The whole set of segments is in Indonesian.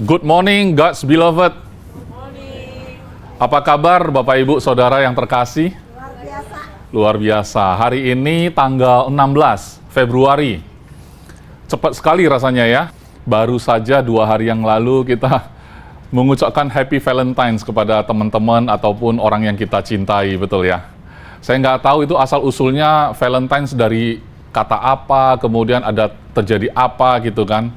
Good morning, God's beloved. Good morning. Apa kabar Bapak Ibu Saudara yang terkasih? Luar biasa. Luar biasa. Hari ini tanggal 16 Februari. Cepat sekali rasanya ya. Baru saja 2 hari yang lalu kita mengucapkan Happy Valentine's kepada teman-teman ataupun orang yang kita cintai, betul ya? Saya nggak tahu itu asal-usulnya Valentine's dari kata apa, kemudian ada terjadi apa gitu kan.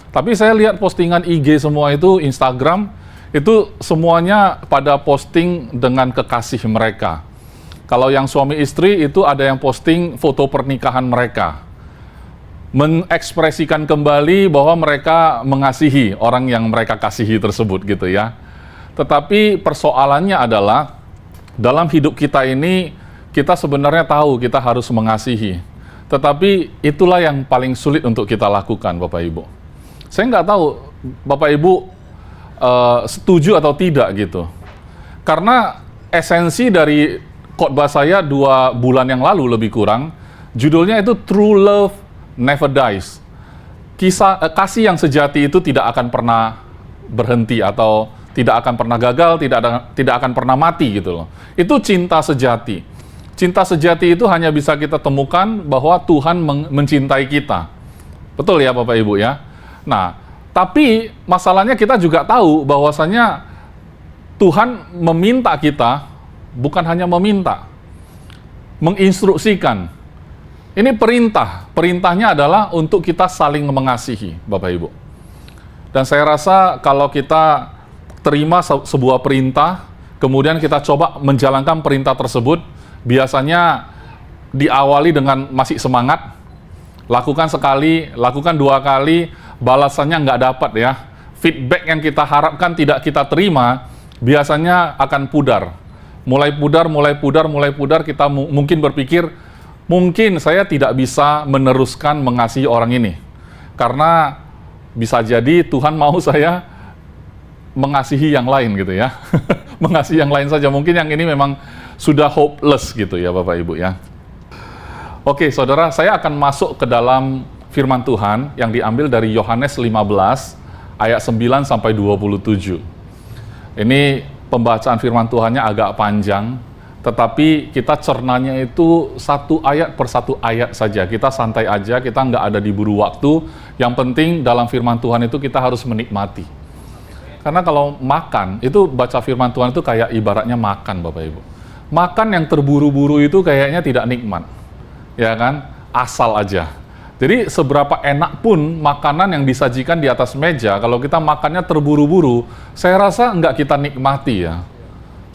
Tapi saya lihat postingan IG semua itu, Instagram, itu semuanya pada posting dengan kekasih mereka. Kalau yang suami istri itu ada yang posting foto pernikahan mereka. Mengekspresikan kembali bahwa mereka mengasihi orang yang mereka kasihi tersebut gitu ya. Tetapi persoalannya adalah dalam hidup kita ini kita sebenarnya tahu kita harus mengasihi. Tetapi itulah yang paling sulit untuk kita lakukan Bapak Ibu. Saya nggak tahu Bapak Ibu setuju atau tidak gitu. Karena esensi dari khotbah saya 2 bulan yang lalu lebih kurang, judulnya itu True Love Never Dies. Kasih yang sejati itu tidak akan pernah berhenti atau tidak akan pernah gagal, tidak akan pernah mati gitu loh. Itu cinta sejati. Cinta sejati itu hanya bisa kita temukan bahwa Tuhan mencintai kita. Betul ya Bapak Ibu ya? Nah, tapi masalahnya kita juga tahu bahwasanya Tuhan meminta kita, bukan hanya meminta, menginstruksikan. Ini perintah. Perintahnya adalah untuk kita saling mengasihi, Bapak Ibu. Dan saya rasa kalau kita terima sebuah perintah, kemudian kita coba menjalankan perintah tersebut, biasanya diawali dengan masih semangat, lakukan sekali, lakukan 2 kali, balasannya nggak dapat ya. Feedback yang kita harapkan tidak kita terima, biasanya akan pudar. Mulai pudar, kita mungkin berpikir, mungkin saya tidak bisa meneruskan mengasihi orang ini. Karena bisa jadi Tuhan mau saya mengasihi yang lain gitu ya. Mengasihi yang lain saja, mungkin yang ini memang sudah hopeless gitu ya Bapak Ibu ya. Oke saudara, saya akan masuk ke dalam firman Tuhan yang diambil dari Yohanes 15 ayat 9 sampai 27. Ini pembacaan firman Tuhannya agak panjang, tetapi kita cernanya itu 1 ayat per 1 ayat saja. Kita santai aja, kita nggak ada diburu waktu. Yang penting dalam firman Tuhan itu kita harus menikmati. Karena kalau makan, itu baca firman Tuhan itu kayak ibaratnya makan Bapak Ibu. Makan yang terburu-buru itu kayaknya tidak nikmat. Ya kan? Asal aja. Jadi seberapa enak pun makanan yang disajikan di atas meja, kalau kita makannya terburu-buru, saya rasa nggak kita nikmati ya.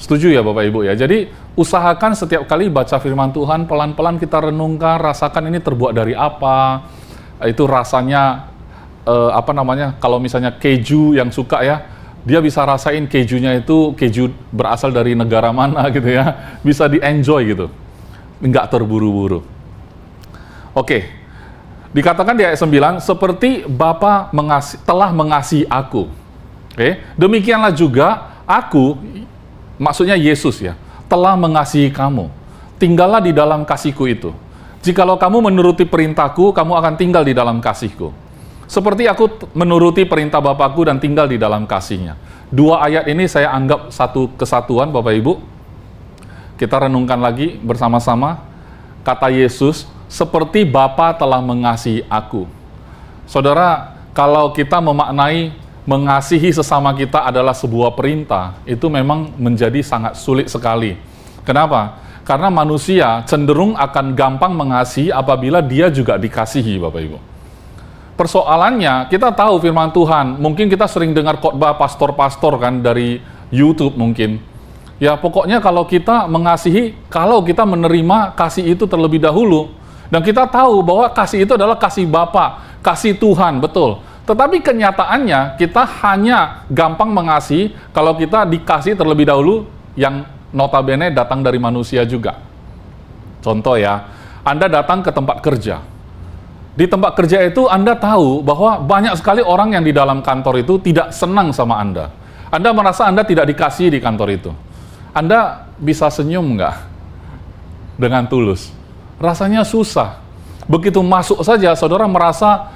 Setuju ya Bapak Ibu ya? Jadi usahakan setiap kali baca firman Tuhan, pelan-pelan kita renungkan, rasakan ini terbuat dari apa, itu rasanya, kalau misalnya keju yang suka ya, dia bisa rasain kejunya itu keju berasal dari negara mana gitu ya, bisa di-enjoy gitu, nggak terburu-buru. Oke. Dikatakan di ayat 9, seperti Bapa telah mengasihi aku. Oke? Demikianlah juga aku, maksudnya Yesus ya, telah mengasihi kamu. Tinggallah di dalam kasihku itu. Jikalau kamu menuruti perintahku, kamu akan tinggal di dalam kasihku. Seperti aku menuruti perintah Bapakku dan tinggal di dalam kasihnya. 2 ayat ini saya anggap satu kesatuan Bapak Ibu. Kita renungkan lagi bersama-sama. Kata Yesus, seperti Bapa telah mengasihi aku. Saudara, kalau kita memaknai mengasihi sesama kita adalah sebuah perintah, itu memang menjadi sangat sulit sekali. Kenapa? Karena manusia cenderung akan gampang mengasihi apabila dia juga dikasihi, Bapak Ibu. Persoalannya, kita tahu firman Tuhan, mungkin kita sering dengar khotbah pastor-pastor kan dari YouTube mungkin. Ya pokoknya kalau kita mengasihi, kalau kita menerima kasih itu terlebih dahulu, dan kita tahu bahwa kasih itu adalah kasih Bapa, kasih Tuhan, betul. Tetapi kenyataannya kita hanya gampang mengasihi kalau kita dikasih terlebih dahulu yang notabene datang dari manusia juga. Contoh ya, Anda datang ke tempat kerja. Di tempat kerja itu Anda tahu bahwa banyak sekali orang yang di dalam kantor itu tidak senang sama Anda. Anda merasa Anda tidak dikasihi di kantor itu. Anda bisa senyum nggak dengan tulus? Rasanya susah. Begitu masuk saja, saudara merasa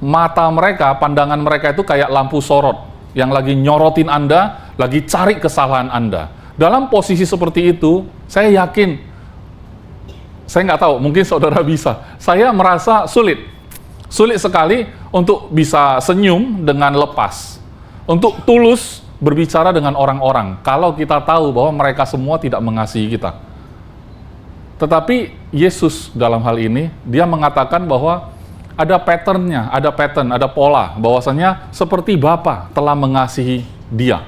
mata mereka, pandangan mereka itu kayak lampu sorot. yang lagi nyorotin Anda, lagi cari kesalahan Anda. Dalam posisi seperti itu, saya yakin, saya nggak tahu, mungkin saudara bisa. Saya merasa sulit sekali untuk bisa senyum dengan lepas, untuk tulus berbicara dengan orang-orang, kalau kita tahu bahwa mereka semua tidak mengasihi kita. Tetapi Yesus dalam hal ini, dia mengatakan bahwa ada pattern-nya, ada pola, bahwasanya seperti Bapa telah mengasihi dia.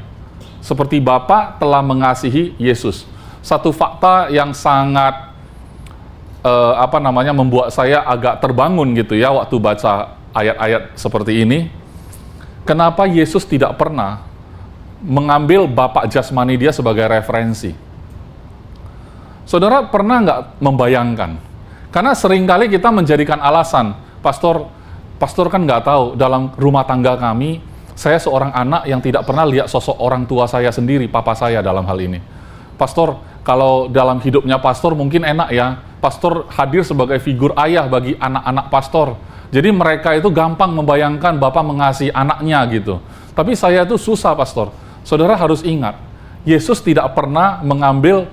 Seperti Bapa telah mengasihi Yesus. Satu fakta yang sangat membuat saya agak terbangun gitu ya waktu baca ayat-ayat seperti ini. Kenapa Yesus tidak pernah mengambil Bapa jasmani dia sebagai referensi? Saudara pernah nggak membayangkan? Karena seringkali kita menjadikan alasan, pastor kan nggak tahu, dalam rumah tangga kami, saya seorang anak yang tidak pernah lihat sosok orang tua saya sendiri, papa saya dalam hal ini. Pastor, kalau dalam hidupnya pastor mungkin enak ya, pastor hadir sebagai figur ayah bagi anak-anak pastor. Jadi mereka itu gampang membayangkan bapak mengasihi anaknya gitu. Tapi saya itu susah, pastor. Saudara harus ingat, Yesus tidak pernah mengambil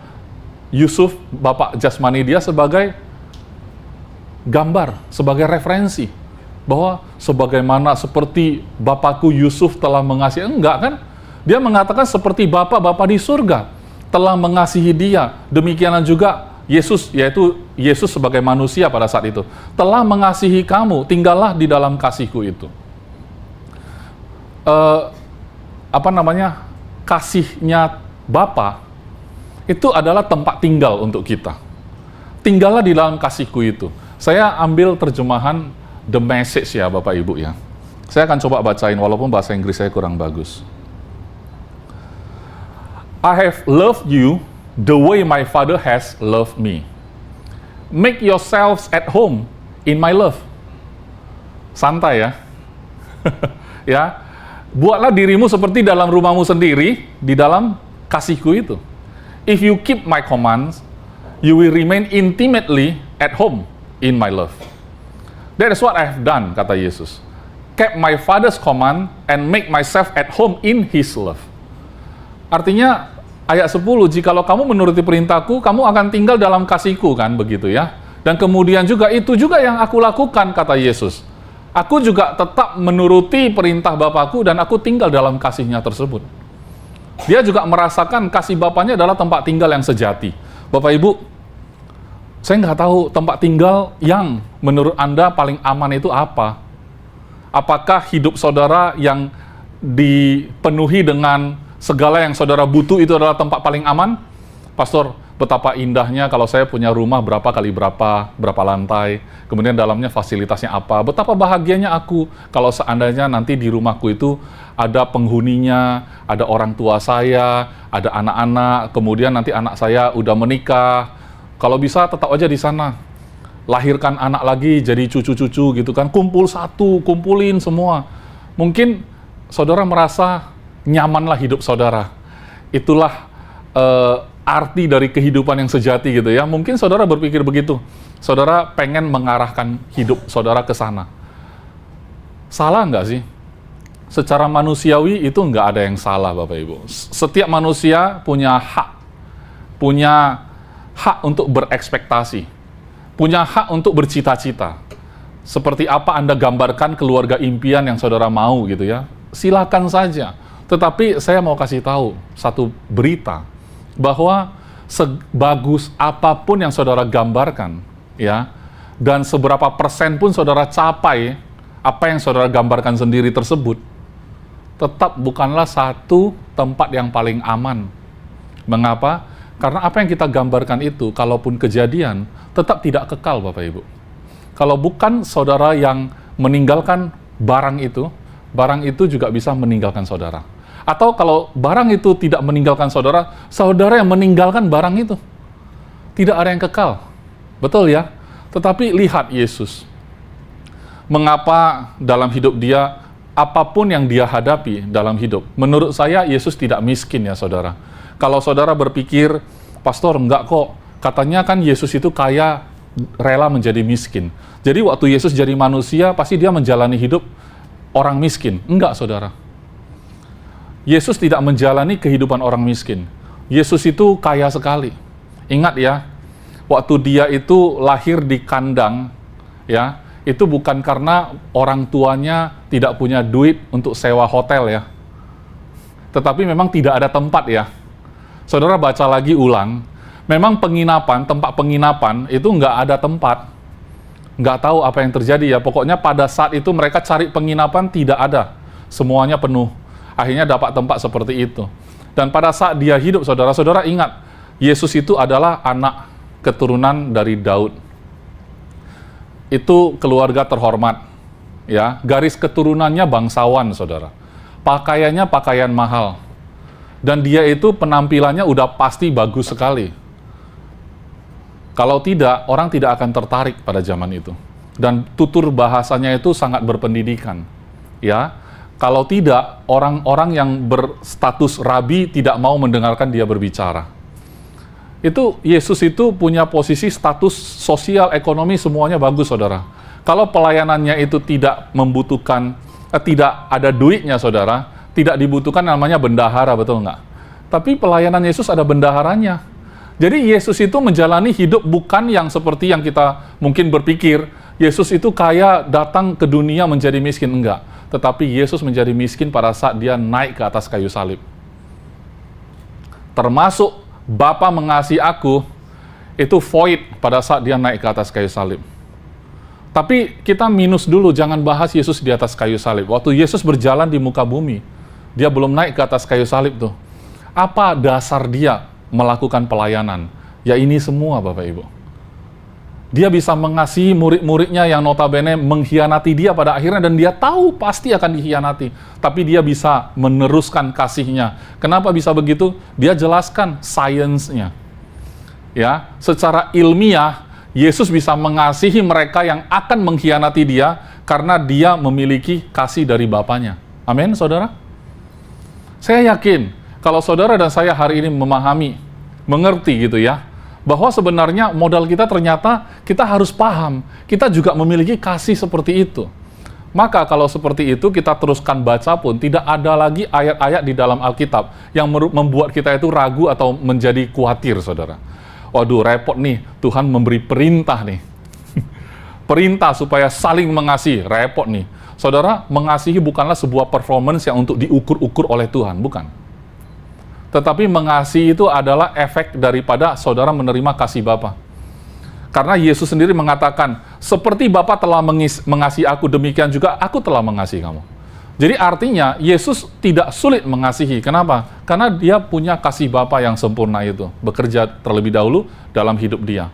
Yusuf, bapak jasmani dia, sebagai gambar, sebagai referensi. Bahwa sebagaimana seperti Bapakku Yusuf telah mengasihi, enggak kan? Dia mengatakan seperti Bapa di surga telah mengasihi dia. Demikianan juga Yesus, yaitu Yesus sebagai manusia pada saat itu, telah mengasihi kamu, tinggallah di dalam kasihku itu. Kasihnya Bapa itu adalah tempat tinggal untuk kita. Tinggallah di dalam kasihku itu. Saya ambil terjemahan The Message ya Bapak Ibu ya. Saya akan coba bacain walaupun bahasa Inggris saya kurang bagus. I have loved you the way my Father has loved me. Make yourselves at home in my love. Santai ya. Ya. Buatlah dirimu seperti dalam rumahmu sendiri, di dalam kasihku itu. If you keep my commands, you will remain intimately at home in my love. That is what I have done, kata Yesus. Kept my Father's command and make myself at home in His love. Artinya, ayat 10, jikalau kamu menuruti perintahku, kamu akan tinggal dalam kasihku, kan, begitu ya. Dan kemudian juga, itu juga yang aku lakukan, kata Yesus. Aku juga tetap menuruti perintah Bapakku dan aku tinggal dalam kasihnya tersebut. Dia juga merasakan kasih Bapaknya adalah tempat tinggal yang sejati. Bapak Ibu, saya nggak tahu tempat tinggal yang menurut Anda paling aman itu apa? Apakah hidup saudara yang dipenuhi dengan segala yang saudara butuh itu adalah tempat paling aman? Pastor, betapa indahnya kalau saya punya rumah berapa kali berapa lantai, kemudian dalamnya fasilitasnya apa, betapa bahagianya aku kalau seandainya nanti di rumahku itu ada penghuninya, ada orang tua saya, ada anak-anak, kemudian nanti anak saya udah menikah, kalau bisa tetap aja di sana, lahirkan anak lagi jadi cucu-cucu gitu kan, kumpul satu, kumpulin semua. Mungkin saudara merasa nyamanlah hidup saudara, itulah arti dari kehidupan yang sejati gitu ya. Mungkin saudara berpikir begitu. Saudara pengen mengarahkan hidup saudara ke sana. Salah nggak sih? Secara manusiawi itu nggak ada yang salah, Bapak Ibu. Setiap manusia punya hak untuk berekspektasi, punya hak untuk bercita-cita. Seperti apa Anda gambarkan keluarga impian yang saudara mau gitu ya. Silakan saja. Tetapi saya mau kasih tahu satu berita, bahwa sebagus apapun yang saudara gambarkan, ya, dan seberapa persen pun saudara capai apa yang saudara gambarkan sendiri tersebut, tetap bukanlah satu tempat yang paling aman. Mengapa? Karena apa yang kita gambarkan itu, kalaupun kejadian, tetap tidak kekal, Bapak Ibu. Kalau bukan saudara yang meninggalkan barang itu juga bisa meninggalkan saudara. Atau kalau barang itu tidak meninggalkan saudara, saudara yang meninggalkan barang itu. Tidak ada yang kekal. Betul ya? Tetapi lihat Yesus. Mengapa dalam hidup dia, apapun yang dia hadapi dalam hidup, menurut saya Yesus tidak miskin ya saudara. Kalau saudara berpikir, pastor enggak kok, katanya kan Yesus itu kaya, rela menjadi miskin. Jadi waktu Yesus jadi manusia, pasti dia menjalani hidup orang miskin. Enggak saudara. Yesus tidak menjalani kehidupan orang miskin. Yesus itu kaya sekali. Ingat ya, waktu dia itu lahir di kandang, ya, itu bukan karena orang tuanya tidak punya duit untuk sewa hotel ya. Tetapi memang tidak ada tempat ya. Saudara baca lagi ulang, memang tempat penginapan itu nggak ada tempat. Nggak tahu apa yang terjadi ya. Pokoknya pada saat itu mereka cari penginapan tidak ada. Semuanya penuh. Akhirnya dapat tempat seperti itu. Dan pada saat dia hidup, saudara-saudara ingat, Yesus itu adalah anak keturunan dari Daud. Itu keluarga terhormat. Ya, garis keturunannya bangsawan, saudara. Pakaiannya pakaian mahal. Dan dia itu penampilannya udah pasti bagus sekali. Kalau tidak, orang tidak akan tertarik pada zaman itu. Dan tutur bahasanya itu sangat berpendidikan. Ya, kalau tidak, orang-orang yang berstatus rabi tidak mau mendengarkan dia berbicara. Itu Yesus itu punya posisi status sosial, ekonomi semuanya bagus, saudara. Kalau pelayanannya itu tidak membutuhkan, tidak ada duitnya, saudara, tidak dibutuhkan namanya bendahara, betul nggak? Tapi pelayanan Yesus ada bendaharanya. Jadi Yesus itu menjalani hidup bukan yang seperti yang kita mungkin berpikir, Yesus itu kaya datang ke dunia menjadi miskin, enggak. Tetapi Yesus menjadi miskin pada saat dia naik ke atas kayu salib. Termasuk Bapa mengasihi aku, itu void pada saat dia naik ke atas kayu salib. Tapi kita minus dulu, jangan bahas Yesus di atas kayu salib. Waktu Yesus berjalan di muka bumi, dia belum naik ke atas kayu salib tuh. Apa dasar dia melakukan pelayanan? Ya ini semua, Bapak Ibu. Dia bisa mengasihi murid-muridnya yang notabene mengkhianati dia pada akhirnya, dan dia tahu pasti akan dikhianati. Tapi dia bisa meneruskan kasihnya. Kenapa bisa begitu? Dia jelaskan sainsnya. Ya, secara ilmiah, Yesus bisa mengasihi mereka yang akan mengkhianati dia karena dia memiliki kasih dari Bapanya. Amin, saudara? Saya yakin, kalau saudara dan saya hari ini memahami, mengerti gitu ya, bahwa sebenarnya modal kita ternyata kita harus paham, kita juga memiliki kasih seperti itu. Maka kalau seperti itu kita teruskan baca pun, tidak ada lagi ayat-ayat di dalam Alkitab yang membuat kita itu ragu atau menjadi khawatir, saudara. Waduh, repot nih, Tuhan memberi perintah nih. Perintah supaya saling mengasihi, repot nih. Saudara, mengasihi bukanlah sebuah performance yang untuk diukur-ukur oleh Tuhan, bukan. Tetapi mengasihi itu adalah efek daripada saudara menerima kasih Bapa. Karena Yesus sendiri mengatakan, seperti Bapa telah mengasihi aku, demikian juga aku telah mengasihi kamu. Jadi artinya, Yesus tidak sulit mengasihi. Kenapa? Karena dia punya kasih Bapa yang sempurna itu, bekerja terlebih dahulu dalam hidup dia.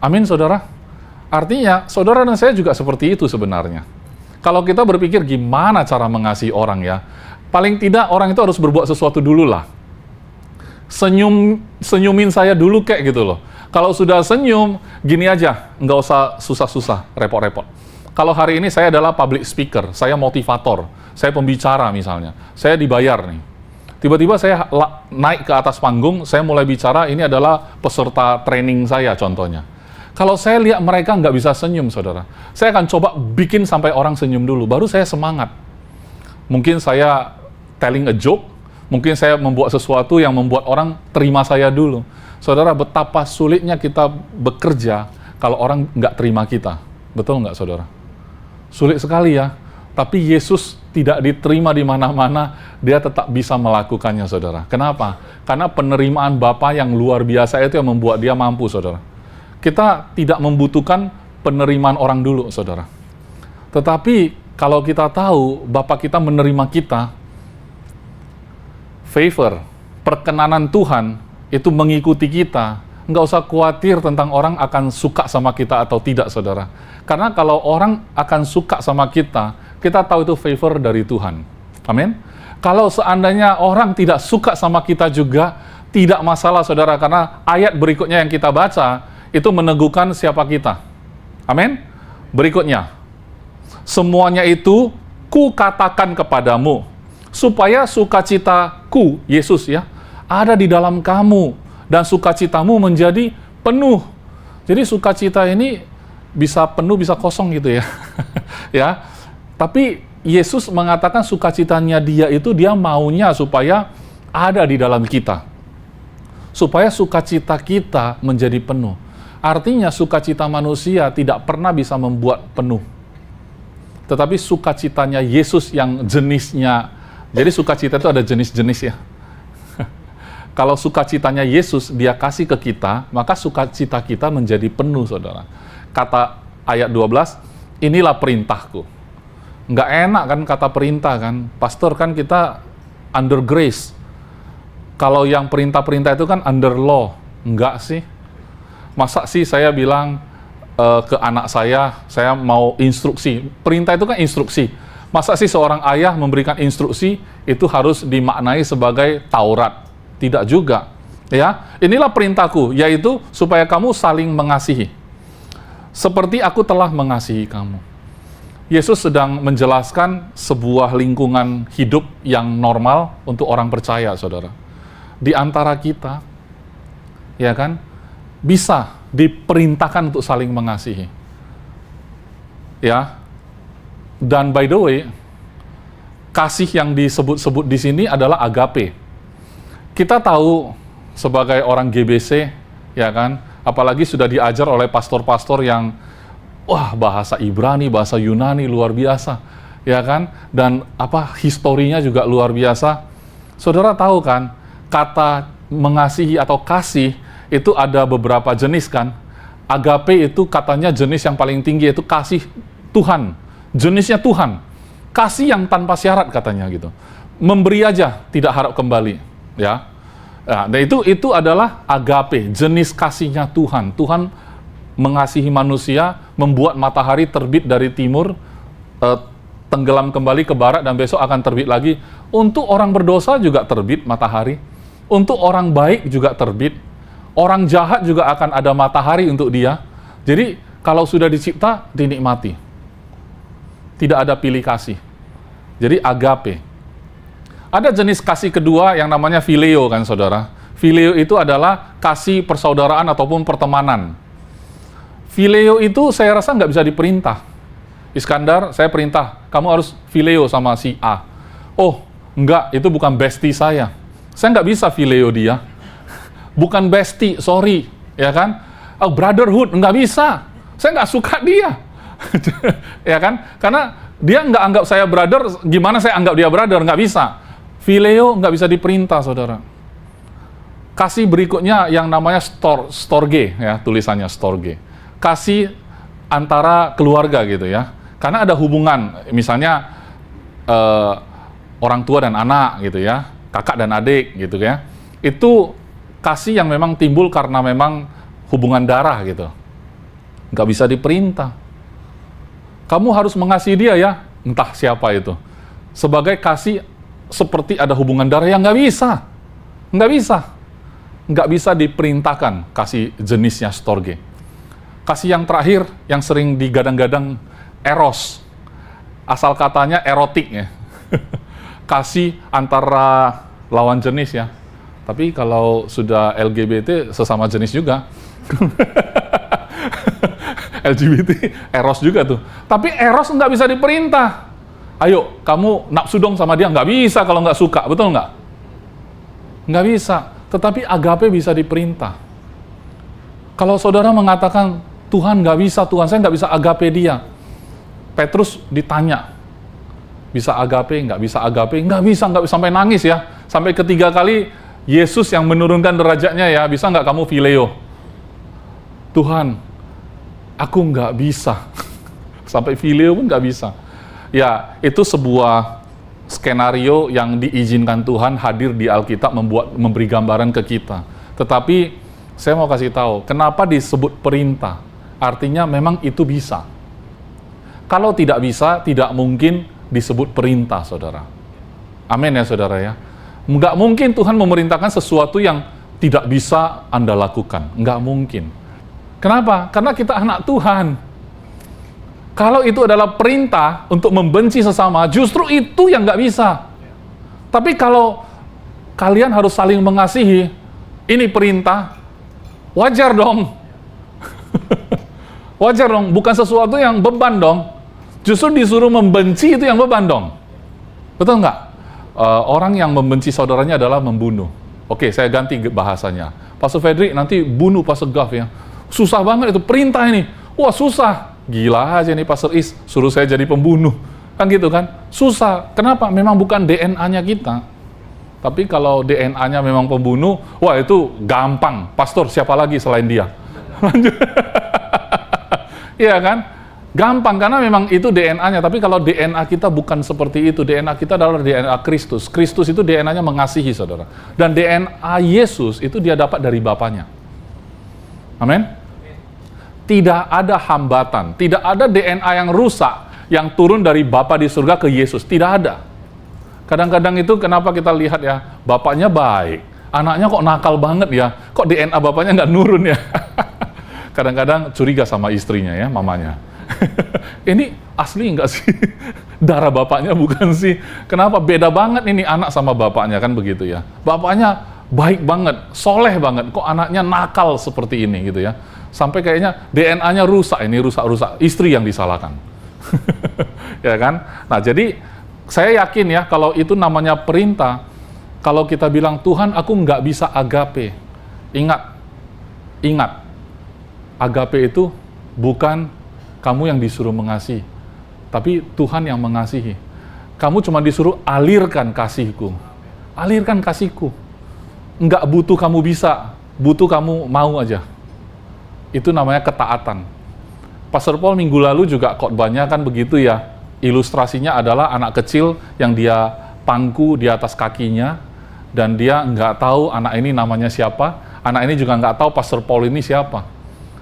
Amin, saudara? Artinya, saudara dan saya juga seperti itu sebenarnya. Kalau kita berpikir gimana cara mengasihi orang ya, paling tidak orang itu harus berbuat sesuatu dulu lah. Senyumin saya dulu kayak gitu loh. Kalau sudah senyum, gini aja, nggak usah susah-susah, repot-repot. Kalau hari ini saya adalah public speaker, saya motivator, saya pembicara misalnya, saya dibayar nih. Tiba-tiba saya naik ke atas panggung, saya mulai bicara, ini adalah peserta training saya contohnya. Kalau saya lihat mereka nggak bisa senyum, saudara, saya akan coba bikin sampai orang senyum dulu, baru saya semangat. Mungkin saya telling a joke, mungkin saya membuat sesuatu yang membuat orang terima saya dulu. Saudara, betapa sulitnya kita bekerja kalau orang nggak terima kita. Betul nggak, saudara? Sulit sekali ya. Tapi Yesus tidak diterima di mana-mana, dia tetap bisa melakukannya, saudara. Kenapa? Karena penerimaan Bapa yang luar biasa itu yang membuat dia mampu, saudara. Kita tidak membutuhkan penerimaan orang dulu, saudara. Tetapi kalau kita tahu Bapa kita menerima kita, favor, perkenanan Tuhan itu mengikuti kita, nggak usah khawatir tentang orang akan suka sama kita atau tidak, saudara. Karena kalau orang akan suka sama kita, kita tahu itu favor dari Tuhan. Amin. Kalau seandainya orang tidak suka sama kita juga, tidak masalah, saudara, karena ayat berikutnya yang kita baca, itu meneguhkan siapa kita. Amin. Berikutnya, semuanya itu ku katakan kepadamu, supaya sukacitaku, Yesus ya, ada di dalam kamu, dan sukacitamu menjadi penuh. Jadi sukacita ini bisa penuh, bisa kosong gitu ya. Ya. Tapi Yesus mengatakan sukacitanya dia itu dia maunya supaya ada di dalam kita. Supaya sukacita kita menjadi penuh. Artinya sukacita manusia tidak pernah bisa membuat penuh. Tetapi sukacitanya Yesus yang jenisnya, jadi sukacita itu ada jenis-jenis ya. Kalau sukacitanya Yesus dia kasih ke kita, maka sukacita kita menjadi penuh, saudara. Kata ayat 12, inilah perintahku. Nggak enak kan kata perintah kan. Pastor kan kita under grace. Kalau yang perintah-perintah itu kan under law. Enggak sih. Masa sih saya bilang ke anak saya mau instruksi. Perintah itu kan instruksi. Masa sih seorang ayah memberikan instruksi itu harus dimaknai sebagai Taurat? Tidak juga. Ya, inilah perintahku, yaitu supaya kamu saling mengasihi. Seperti aku telah mengasihi kamu. Yesus sedang menjelaskan sebuah lingkungan hidup yang normal untuk orang percaya, saudara. Di antara kita, ya kan, bisa diperintahkan untuk saling mengasihi. Ya. Dan by the way, kasih yang disebut-sebut di sini adalah agape. Kita tahu sebagai orang GBC, ya kan, apalagi sudah diajar oleh pastor-pastor yang wah, bahasa Ibrani, bahasa Yunani luar biasa, ya kan? Dan historinya juga luar biasa. Saudara tahu kan, kata mengasihi atau kasih itu ada beberapa jenis kan. Agape itu katanya jenis yang paling tinggi, itu kasih Tuhan. Jenisnya Tuhan. Kasih yang tanpa syarat katanya gitu. Memberi aja, tidak harap kembali, ya. Nah, dan itu adalah agape, jenis kasihnya Tuhan. Tuhan mengasihi manusia, membuat matahari terbit dari timur, tenggelam kembali ke barat, dan besok akan terbit lagi. Untuk orang berdosa juga terbit matahari. Untuk orang baik juga terbit. Orang jahat juga akan ada matahari untuk dia. Jadi, kalau sudah dicipta, dinikmati. Tidak ada pilih kasih. Jadi, agape. Ada jenis kasih kedua yang namanya phileo kan, saudara. Phileo itu adalah kasih persaudaraan ataupun pertemanan. Phileo itu saya rasa nggak bisa diperintah. Iskandar, saya perintah, kamu harus phileo sama si A. Oh, enggak, itu bukan bestie saya. Saya nggak bisa phileo dia. Bukan bestie, sorry. Ya kan? Oh, brotherhood, nggak bisa. Saya nggak suka dia. Ya kan? Karena dia nggak anggap saya brother, gimana saya anggap dia brother? Nggak bisa. Phileo nggak bisa diperintah, saudara. Kasih berikutnya yang namanya storge, ya, tulisannya storge. Kasih antara keluarga gitu ya. Karena ada hubungan, misalnya orang tua dan anak gitu ya, kakak dan adik gitu ya. Itu kasih yang memang timbul karena memang hubungan darah gitu. Nggak bisa diperintah. Kamu harus mengasihi dia ya, entah siapa itu. Sebagai kasih seperti ada hubungan darah yang nggak bisa. Nggak bisa. Nggak bisa diperintahkan kasih jenisnya storge. Kasih yang terakhir, yang sering digadang-gadang, eros. Asal katanya erotik ya. Kasih antara lawan jenis ya. Tapi kalau sudah LGBT, sesama jenis juga. LGBT, eros juga tuh. Tapi eros nggak bisa diperintah. Ayo, kamu nafsu dong sama dia. Nggak bisa kalau nggak suka, betul nggak? Nggak bisa. Tetapi agape bisa diperintah. Kalau saudara mengatakan, Tuhan nggak bisa, Tuhan saya nggak bisa agape dia. Petrus ditanya, bisa agape, nggak bisa agape? Nggak bisa sampai nangis ya. Sampai ketiga kali Yesus yang menurunkan derajatnya ya, bisa nggak kamu phileo? Tuhan, aku nggak bisa. Sampai phileo pun nggak bisa. Ya, itu sebuah skenario yang diizinkan Tuhan hadir di Alkitab memberi gambaran ke kita. Tetapi saya mau kasih tahu, kenapa disebut perintah? Artinya memang itu bisa. Kalau tidak bisa, tidak mungkin disebut perintah, saudara. Amin ya, saudara ya. Nggak mungkin Tuhan memerintahkan sesuatu yang tidak bisa Anda lakukan. Nggak mungkin. Kenapa? Karena kita anak Tuhan. Kalau itu adalah perintah untuk membenci sesama, justru itu yang nggak bisa. Tapi kalau kalian harus saling mengasihi, ini perintah, wajar dong. Wajar dong, bukan sesuatu yang beban dong. Justru disuruh membenci itu yang beban dong. Betul nggak? Orang yang membenci saudaranya adalah membunuh. Oke, saya ganti bahasanya. Pastor Fredrik nanti bunuh Pastor Gav ya. Susah banget itu perintah ini. Wah susah. Gila aja nih Pastor Is, suruh saya jadi pembunuh. Kan gitu kan? Susah. Kenapa? Memang bukan DNA-nya kita. Tapi kalau DNA-nya memang pembunuh, wah itu gampang. Pastor, siapa lagi selain dia? Lanjut. Iya kan? Gampang, karena memang itu DNA-nya. Tapi kalau DNA kita bukan seperti itu. DNA kita adalah DNA Kristus. Kristus itu DNA-nya mengasihi, saudara. Dan DNA Yesus itu dia dapat dari Bapanya. Amin? Tidak ada hambatan. Tidak ada DNA yang rusak yang turun dari Bapa di surga ke Yesus. Tidak ada. Kadang-kadang itu kenapa kita lihat ya, bapaknya baik. Anaknya kok nakal banget ya. Kok DNA bapaknya nggak nurun ya? Kadang-kadang curiga sama istrinya ya, mamanya. Ini asli nggak sih? Darah bapaknya bukan sih? Kenapa beda banget ini anak sama bapaknya, kan begitu ya? Bapaknya baik banget, soleh banget, kok anaknya nakal seperti ini gitu ya? Sampai kayaknya DNA-nya rusak, ini rusak-rusak, istri yang disalahkan. Ya kan? Nah jadi saya yakin ya kalau itu namanya perintah, kalau kita bilang Tuhan aku nggak bisa agape, ingat, agape itu bukan kamu yang disuruh mengasihi, tapi Tuhan yang mengasihi. Kamu cuma disuruh alirkan kasihku. Alirkan kasihku. Nggak butuh kamu bisa, butuh kamu mau aja. Itu namanya ketaatan. Pastor Paul minggu lalu juga khotbahnya kan begitu ya. Ilustrasinya adalah anak kecil yang dia pangku di atas kakinya, dan dia nggak tahu anak ini namanya siapa. Anak ini juga nggak tahu Pastor Paul ini siapa.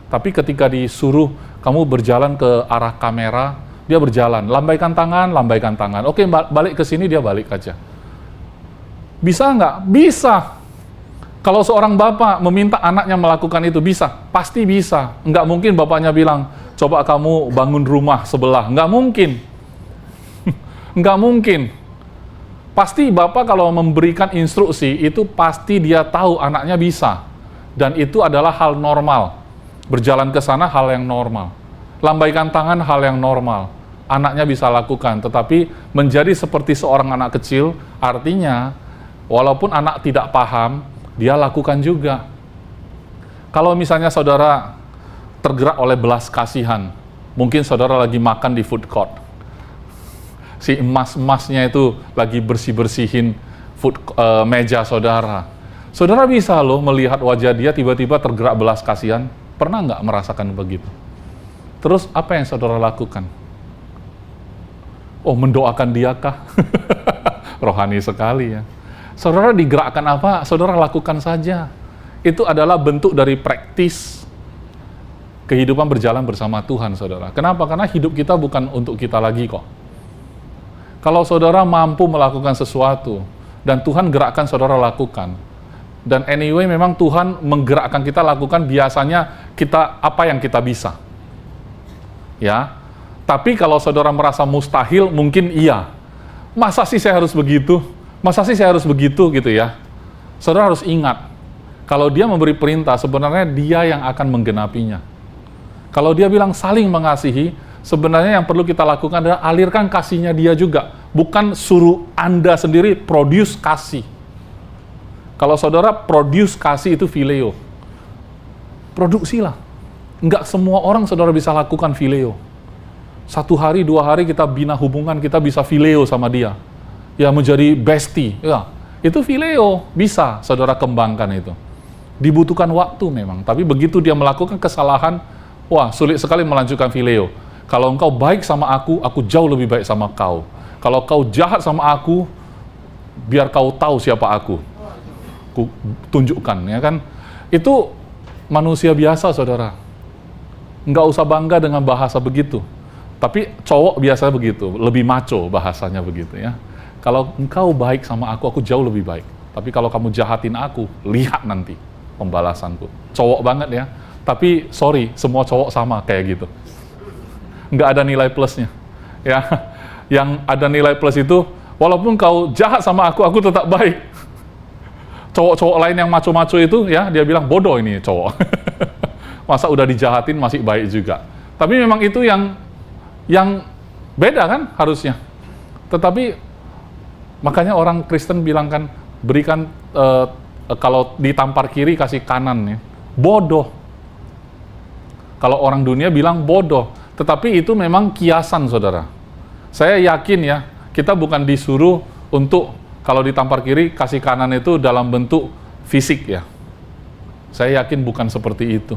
Tapi ketika disuruh kamu berjalan ke arah kamera, dia berjalan, lambaikan tangan. Oke, balik ke sini, dia balik aja. Bisa nggak? Bisa. Kalau seorang bapak meminta anaknya melakukan itu, bisa? Pasti bisa. Nggak mungkin bapaknya bilang, coba kamu bangun rumah sebelah. Nggak mungkin. Nggak mungkin. Pasti bapak kalau memberikan instruksi, itu pasti dia tahu anaknya bisa. Dan itu adalah hal normal. Berjalan ke sana hal yang normal. Lambaikan tangan hal yang normal. Anaknya bisa lakukan, tetapi menjadi seperti seorang anak kecil, artinya walaupun anak tidak paham, dia lakukan juga. Kalau misalnya saudara tergerak oleh belas kasihan, mungkin saudara lagi makan di food court. Si emas-emasnya itu lagi bersih-bersihin meja saudara. Saudara bisa loh melihat wajah dia tiba-tiba tergerak belas kasihan. Pernah nggak merasakan begitu? Terus apa yang saudara lakukan? Oh, mendoakan dia kah? Rohani sekali ya. Saudara digerakkan apa? Saudara lakukan saja. Itu adalah bentuk dari praktis kehidupan berjalan bersama Tuhan, saudara. Kenapa? Karena hidup kita bukan untuk kita lagi kok. Kalau saudara mampu melakukan sesuatu, dan Tuhan gerakkan saudara lakukan, dan anyway memang Tuhan menggerakkan kita lakukan biasanya kita apa yang kita bisa. Ya. Tapi kalau saudara merasa mustahil, mungkin iya. Masa sih saya harus begitu? Masa sih saya harus begitu gitu ya? Saudara harus ingat, kalau dia memberi perintah, sebenarnya dia yang akan menggenapinya. Kalau dia bilang saling mengasihi, sebenarnya yang perlu kita lakukan adalah alirkan kasihnya dia juga. Bukan suruh Anda sendiri produce kasih. Kalau saudara produce kasih itu phileo. Produksilah. Enggak semua orang saudara bisa lakukan phileo. 1 hari, 2 hari kita bina hubungan, kita bisa phileo sama dia. Ya menjadi bestie. Ya, itu phileo. Bisa saudara kembangkan itu. Dibutuhkan waktu memang. Tapi begitu dia melakukan kesalahan, wah sulit sekali melanjutkan phileo. Kalau engkau baik sama aku jauh lebih baik sama kau. Kalau kau jahat sama aku, biar kau tahu siapa aku. Ku tunjukkan, ya kan? Itu manusia biasa, saudara. Nggak usah bangga dengan bahasa begitu. Tapi cowok biasa begitu, lebih maco bahasanya begitu ya. Kalau engkau baik sama aku jauh lebih baik. Tapi kalau kamu jahatin aku, lihat nanti pembalasanku. Cowok banget ya. Tapi sorry, semua cowok sama kayak gitu. Nggak ada nilai plusnya. Ya, yang ada nilai plus itu, walaupun kau jahat sama aku tetap baik. Cowok-cowok lain yang maco-maco itu, ya dia bilang bodoh ini cowok. Masa udah dijahatin masih baik juga. Tapi memang itu yang Beda kan harusnya. Tetapi makanya orang Kristen bilang kan, berikan kalau ditampar kiri kasih kanan ya. Bodoh. Kalau orang dunia bilang bodoh. Tetapi itu memang kiasan, saudara. Saya yakin ya, kita bukan disuruh untuk kalau ditampar kiri kasih kanan itu dalam bentuk fisik ya. Saya yakin bukan seperti itu.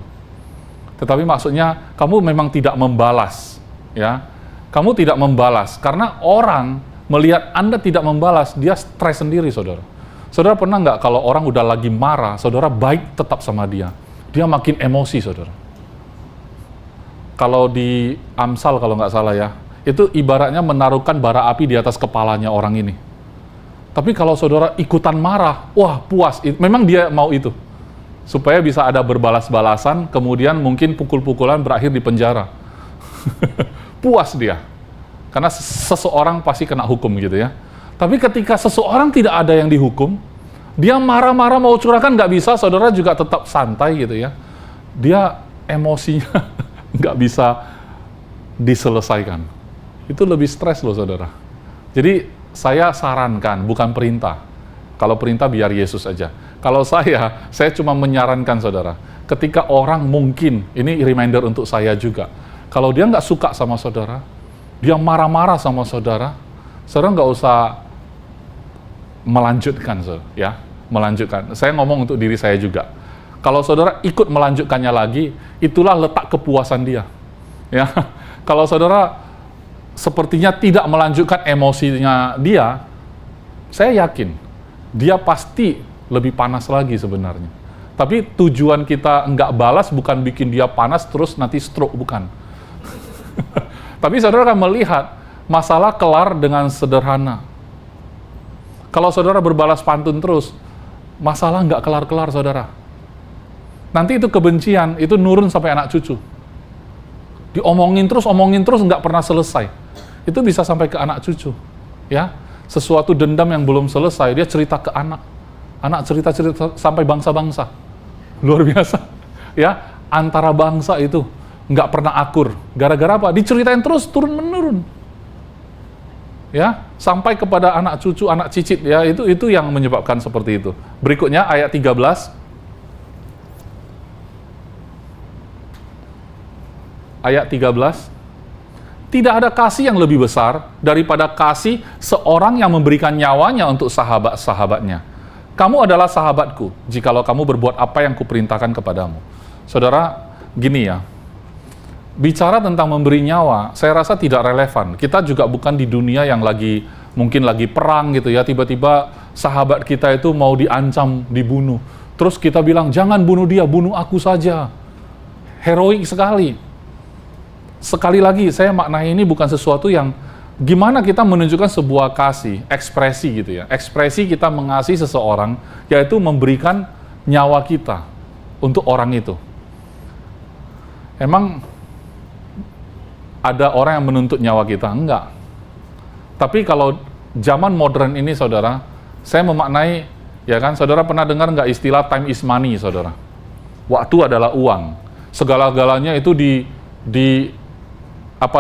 Tetapi maksudnya kamu memang tidak membalas ya. Kamu tidak membalas karena orang melihat Anda tidak membalas, dia stres sendiri, saudara. Saudara pernah nggak kalau orang udah lagi marah, saudara baik tetap sama dia, dia makin emosi, saudara. Kalau di Amsal kalau nggak salah ya, itu ibaratnya menaruhkan bara api di atas kepalanya orang ini. Tapi kalau saudara ikutan marah, wah puas, memang dia mau itu. Supaya bisa ada berbalas-balasan, kemudian mungkin pukul-pukulan berakhir di penjara. Puas dia. Karena seseorang pasti kena hukum gitu ya. Tapi ketika seseorang tidak ada yang dihukum, dia marah-marah mau curahkan nggak bisa, saudara juga tetap santai gitu ya. Dia emosinya nggak bisa diselesaikan. Itu lebih stres loh, saudara. Jadi saya sarankan, bukan perintah. Kalau perintah biar Yesus aja. Kalau saya cuma menyarankan, saudara. Ketika orang mungkin, ini reminder untuk saya juga. Kalau dia nggak suka sama saudara, dia marah-marah sama saudara, saudara nggak usah melanjutkan, ya, melanjutkan. Saya ngomong untuk diri saya juga. Kalau saudara ikut melanjutkannya lagi, itulah letak kepuasan dia. Ya, kalau saudara sepertinya tidak melanjutkan emosinya dia, saya yakin dia pasti lebih panas lagi sebenarnya. Tapi tujuan kita nggak balas bukan bikin dia panas terus nanti stroke, bukan. Tapi saudara akan melihat masalah kelar dengan sederhana. Kalau saudara berbalas pantun terus, masalah nggak kelar-kelar, saudara. Nanti itu kebencian, itu nurun sampai anak cucu. Omongin terus, nggak pernah selesai. Itu bisa sampai ke anak cucu. Ya, sesuatu dendam yang belum selesai, dia cerita ke anak. Anak cerita-cerita sampai bangsa-bangsa. Luar biasa. Ya, antara bangsa itu nggak pernah akur. Gara-gara apa? Diceritain terus, turun-menurun. Ya, sampai kepada anak cucu, anak cicit, ya, itu yang menyebabkan seperti itu. Berikutnya ayat 13. Ayat 13. Tidak ada kasih yang lebih besar daripada kasih seorang yang memberikan nyawanya untuk sahabat-sahabatnya. Kamu adalah sahabatku, jikalau kamu berbuat apa yang kuperintahkan kepadamu. Saudara, gini ya, bicara tentang memberi nyawa, saya rasa tidak relevan. Kita juga bukan di dunia yang mungkin lagi perang gitu ya, tiba-tiba sahabat kita itu mau diancam, dibunuh. Terus kita bilang, jangan bunuh dia, bunuh aku saja. Heroik sekali. Sekali lagi, saya maknai ini bukan sesuatu yang gimana kita menunjukkan sebuah kasih, ekspresi gitu ya. Ekspresi kita mengasihi seseorang, yaitu memberikan nyawa kita untuk orang itu. Emang ada orang yang menuntut nyawa kita? Enggak. Tapi kalau zaman modern ini, saudara, saya memaknai, ya kan, saudara pernah dengar nggak istilah time is money, saudara? Waktu adalah uang. Segala-galanya itu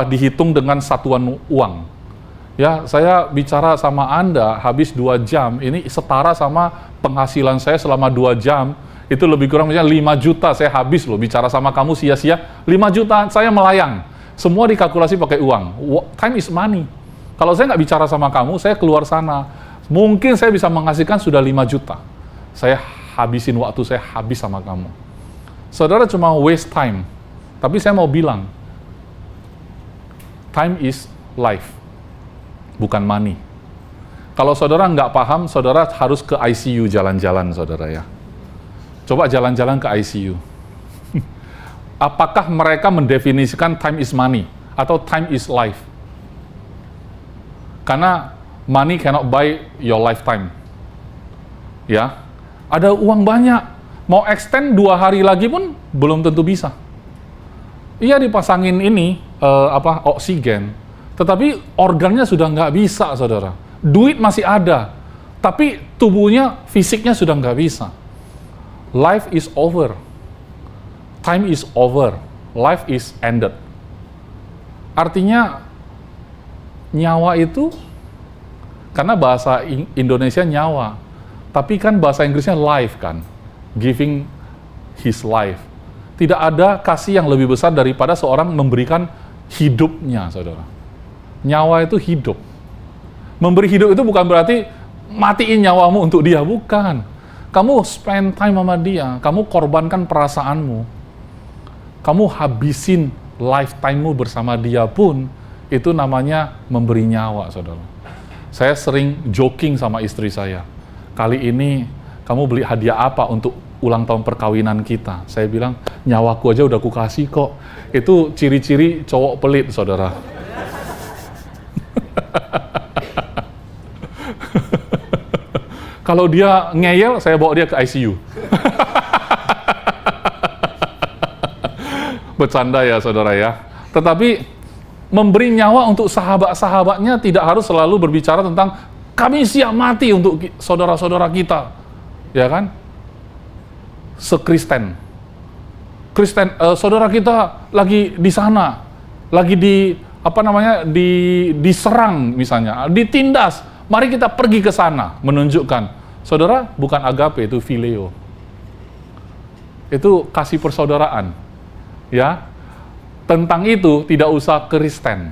dihitung dengan satuan uang. Ya, saya bicara sama Anda habis 2 jam, ini setara sama penghasilan saya selama 2 jam, itu lebih kurang misalnya 5 juta saya habis loh, bicara sama kamu sia-sia, 5 juta saya melayang. Semua dikalkulasi pakai uang. Time is money. Kalau saya nggak bicara sama kamu, saya keluar sana, mungkin saya bisa menghasilkan sudah 5 juta. Saya habisin waktu saya habis sama kamu. Saudara cuma waste time. Tapi saya mau bilang, time is life, bukan money. Kalau saudara nggak paham, saudara harus ke ICU jalan-jalan, saudara ya. Coba jalan-jalan ke ICU. Apakah mereka mendefinisikan time is money atau time is life? Karena money cannot buy your lifetime. Ya, ada uang banyak, mau extend 2 hari lagi pun belum tentu bisa. Iya dipasangin ini oksigen, tetapi organnya sudah nggak bisa, saudara. Duit masih ada, tapi tubuhnya, fisiknya sudah nggak bisa. Life is over. Time is over. Life is ended. Artinya, nyawa itu, karena bahasa Indonesia nyawa, tapi kan bahasa Inggrisnya life kan, giving his life. Tidak ada kasih yang lebih besar daripada seorang memberikan hidupnya, saudara. Nyawa itu hidup. Memberi hidup itu bukan berarti matiin nyawamu untuk dia, bukan. Kamu spend time sama dia, kamu korbankan perasaanmu, kamu habisin lifetime-mu bersama dia pun, itu namanya memberi nyawa, saudara. Saya sering joking sama istri saya, kali ini kamu beli hadiah apa untuk ulang tahun perkawinan kita? Saya bilang, nyawaku aja udah kukasih kok. Itu ciri-ciri cowok pelit, saudara. Kalau dia ngeyel, saya bawa dia ke ICU. Bercanda ya, saudara ya. Tetapi memberi nyawa untuk sahabat-sahabatnya tidak harus selalu berbicara tentang kami siap mati untuk saudara-saudara kita, ya kan? Sekristen, saudara kita lagi di sana, lagi diserang misalnya, ditindas. Mari kita pergi ke sana, menunjukkan, saudara, bukan agape, itu phileo, itu kasih persaudaraan, ya. Tentang itu tidak usah Kristen.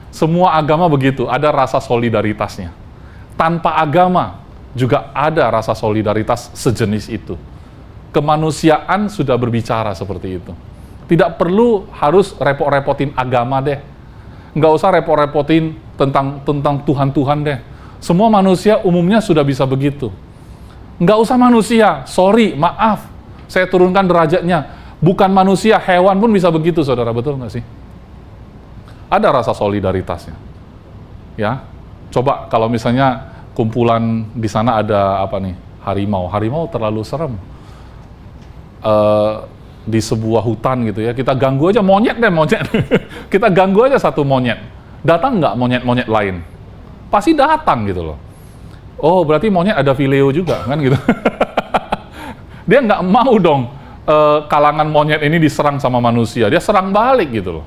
Semua agama begitu, ada rasa solidaritasnya. Tanpa agama juga ada rasa solidaritas sejenis itu. Kemanusiaan sudah berbicara seperti itu. Tidak perlu harus repot-repotin agama deh. Nggak usah repot-repotin tentang Tuhan-Tuhan deh. Semua manusia umumnya sudah bisa begitu. Nggak usah manusia, sorry, maaf, saya turunkan derajatnya. Bukan manusia, hewan pun bisa begitu, saudara, betul nggak sih? Ada rasa solidaritasnya, ya. Coba kalau misalnya kumpulan di sana ada harimau terlalu serem. Di sebuah hutan gitu ya, kita ganggu aja monyet. Kita ganggu aja satu monyet, datang nggak monyet-monyet lain? Pasti datang gitu loh. Oh, berarti monyet ada phileo juga kan gitu. Dia nggak mau dong kalangan monyet ini diserang sama manusia, dia serang balik gitu loh,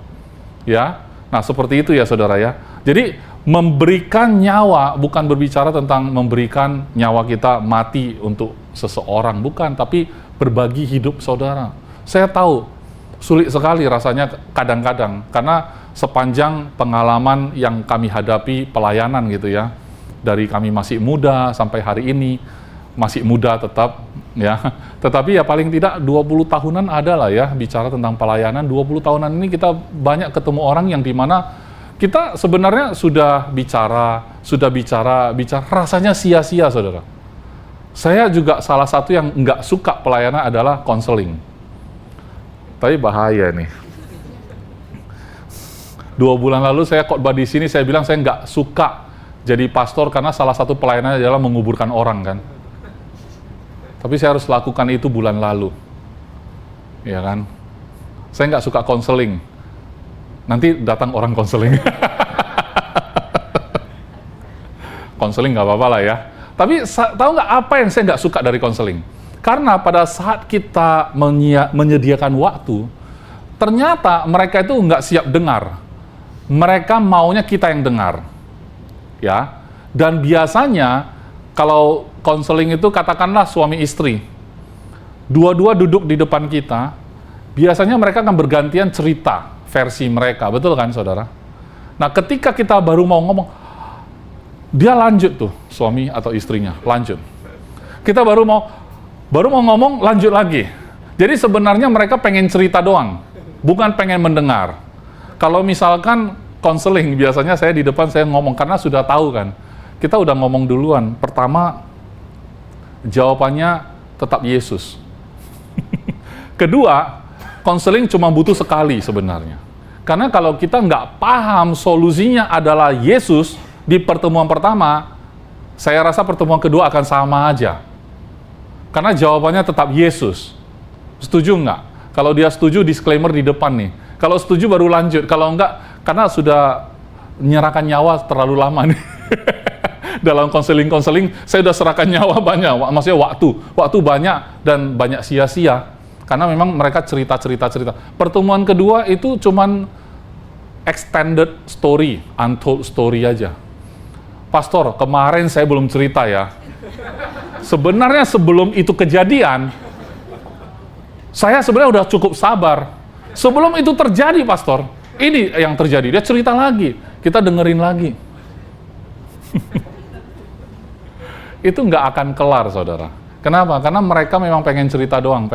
ya. Nah seperti itu ya, saudara ya. Jadi memberikan nyawa bukan berbicara tentang memberikan nyawa kita mati untuk seseorang, bukan, tapi berbagi hidup, saudara. Saya tahu sulit sekali rasanya kadang-kadang, karena sepanjang pengalaman yang kami hadapi pelayanan gitu ya, dari kami masih muda sampai hari ini, masih muda tetap, ya. Tetapi ya paling tidak 20 tahunan ada lah ya, bicara tentang pelayanan. 20 tahunan ini kita banyak ketemu orang yang dimana kita sebenarnya sudah bicara, rasanya sia-sia, saudara. Saya juga salah satu yang nggak suka pelayanan adalah konseling. Tapi bahaya nih. 2 bulan lalu saya khotbah di sini, saya bilang saya nggak suka jadi pastor karena salah satu pelayanannya adalah menguburkan orang kan. Tapi saya harus lakukan itu bulan lalu, ya kan? Saya nggak suka konseling. Nanti datang orang konseling. Konseling nggak apa-apa lah ya. Tapi tahu nggak apa yang saya nggak suka dari konseling? Karena pada saat kita menyediakan waktu, ternyata mereka itu nggak siap dengar. Mereka maunya kita yang dengar, ya. Dan biasanya kalau konseling itu katakanlah suami istri, dua-dua duduk di depan kita, biasanya mereka akan bergantian cerita versi mereka, betul kan, saudara? Nah, ketika kita baru mau ngomong, dia lanjut tuh, suami atau istrinya, lanjut. Kita baru mau ngomong, lanjut lagi. Jadi sebenarnya mereka pengen cerita doang, bukan pengen mendengar. Kalau misalkan konseling, biasanya saya di depan saya ngomong, karena sudah tahu kan, kita udah ngomong duluan. Pertama, jawabannya tetap Yesus. Kedua, konseling cuma butuh sekali sebenarnya. Karena kalau kita nggak paham solusinya adalah Yesus di pertemuan pertama, saya rasa pertemuan kedua akan sama aja. Karena jawabannya tetap Yesus. Setuju nggak? Kalau dia setuju, disclaimer di depan nih. Kalau setuju baru lanjut. Kalau nggak, karena sudah menyerahkan nyawa terlalu lama nih. Dalam konseling, saya udah serahkan nyawa banyak, maksudnya waktu banyak dan banyak sia-sia, karena memang mereka cerita. Pertemuan kedua itu cuman extended story, untold story aja. Pastor, kemarin saya belum cerita ya. Sebenarnya sebelum itu kejadian, saya sebenarnya udah cukup sabar. Sebelum itu terjadi, Pastor, ini yang terjadi. Dia cerita lagi, kita dengerin lagi. Itu nggak akan kelar, saudara. Kenapa? Karena mereka memang pengen cerita doang.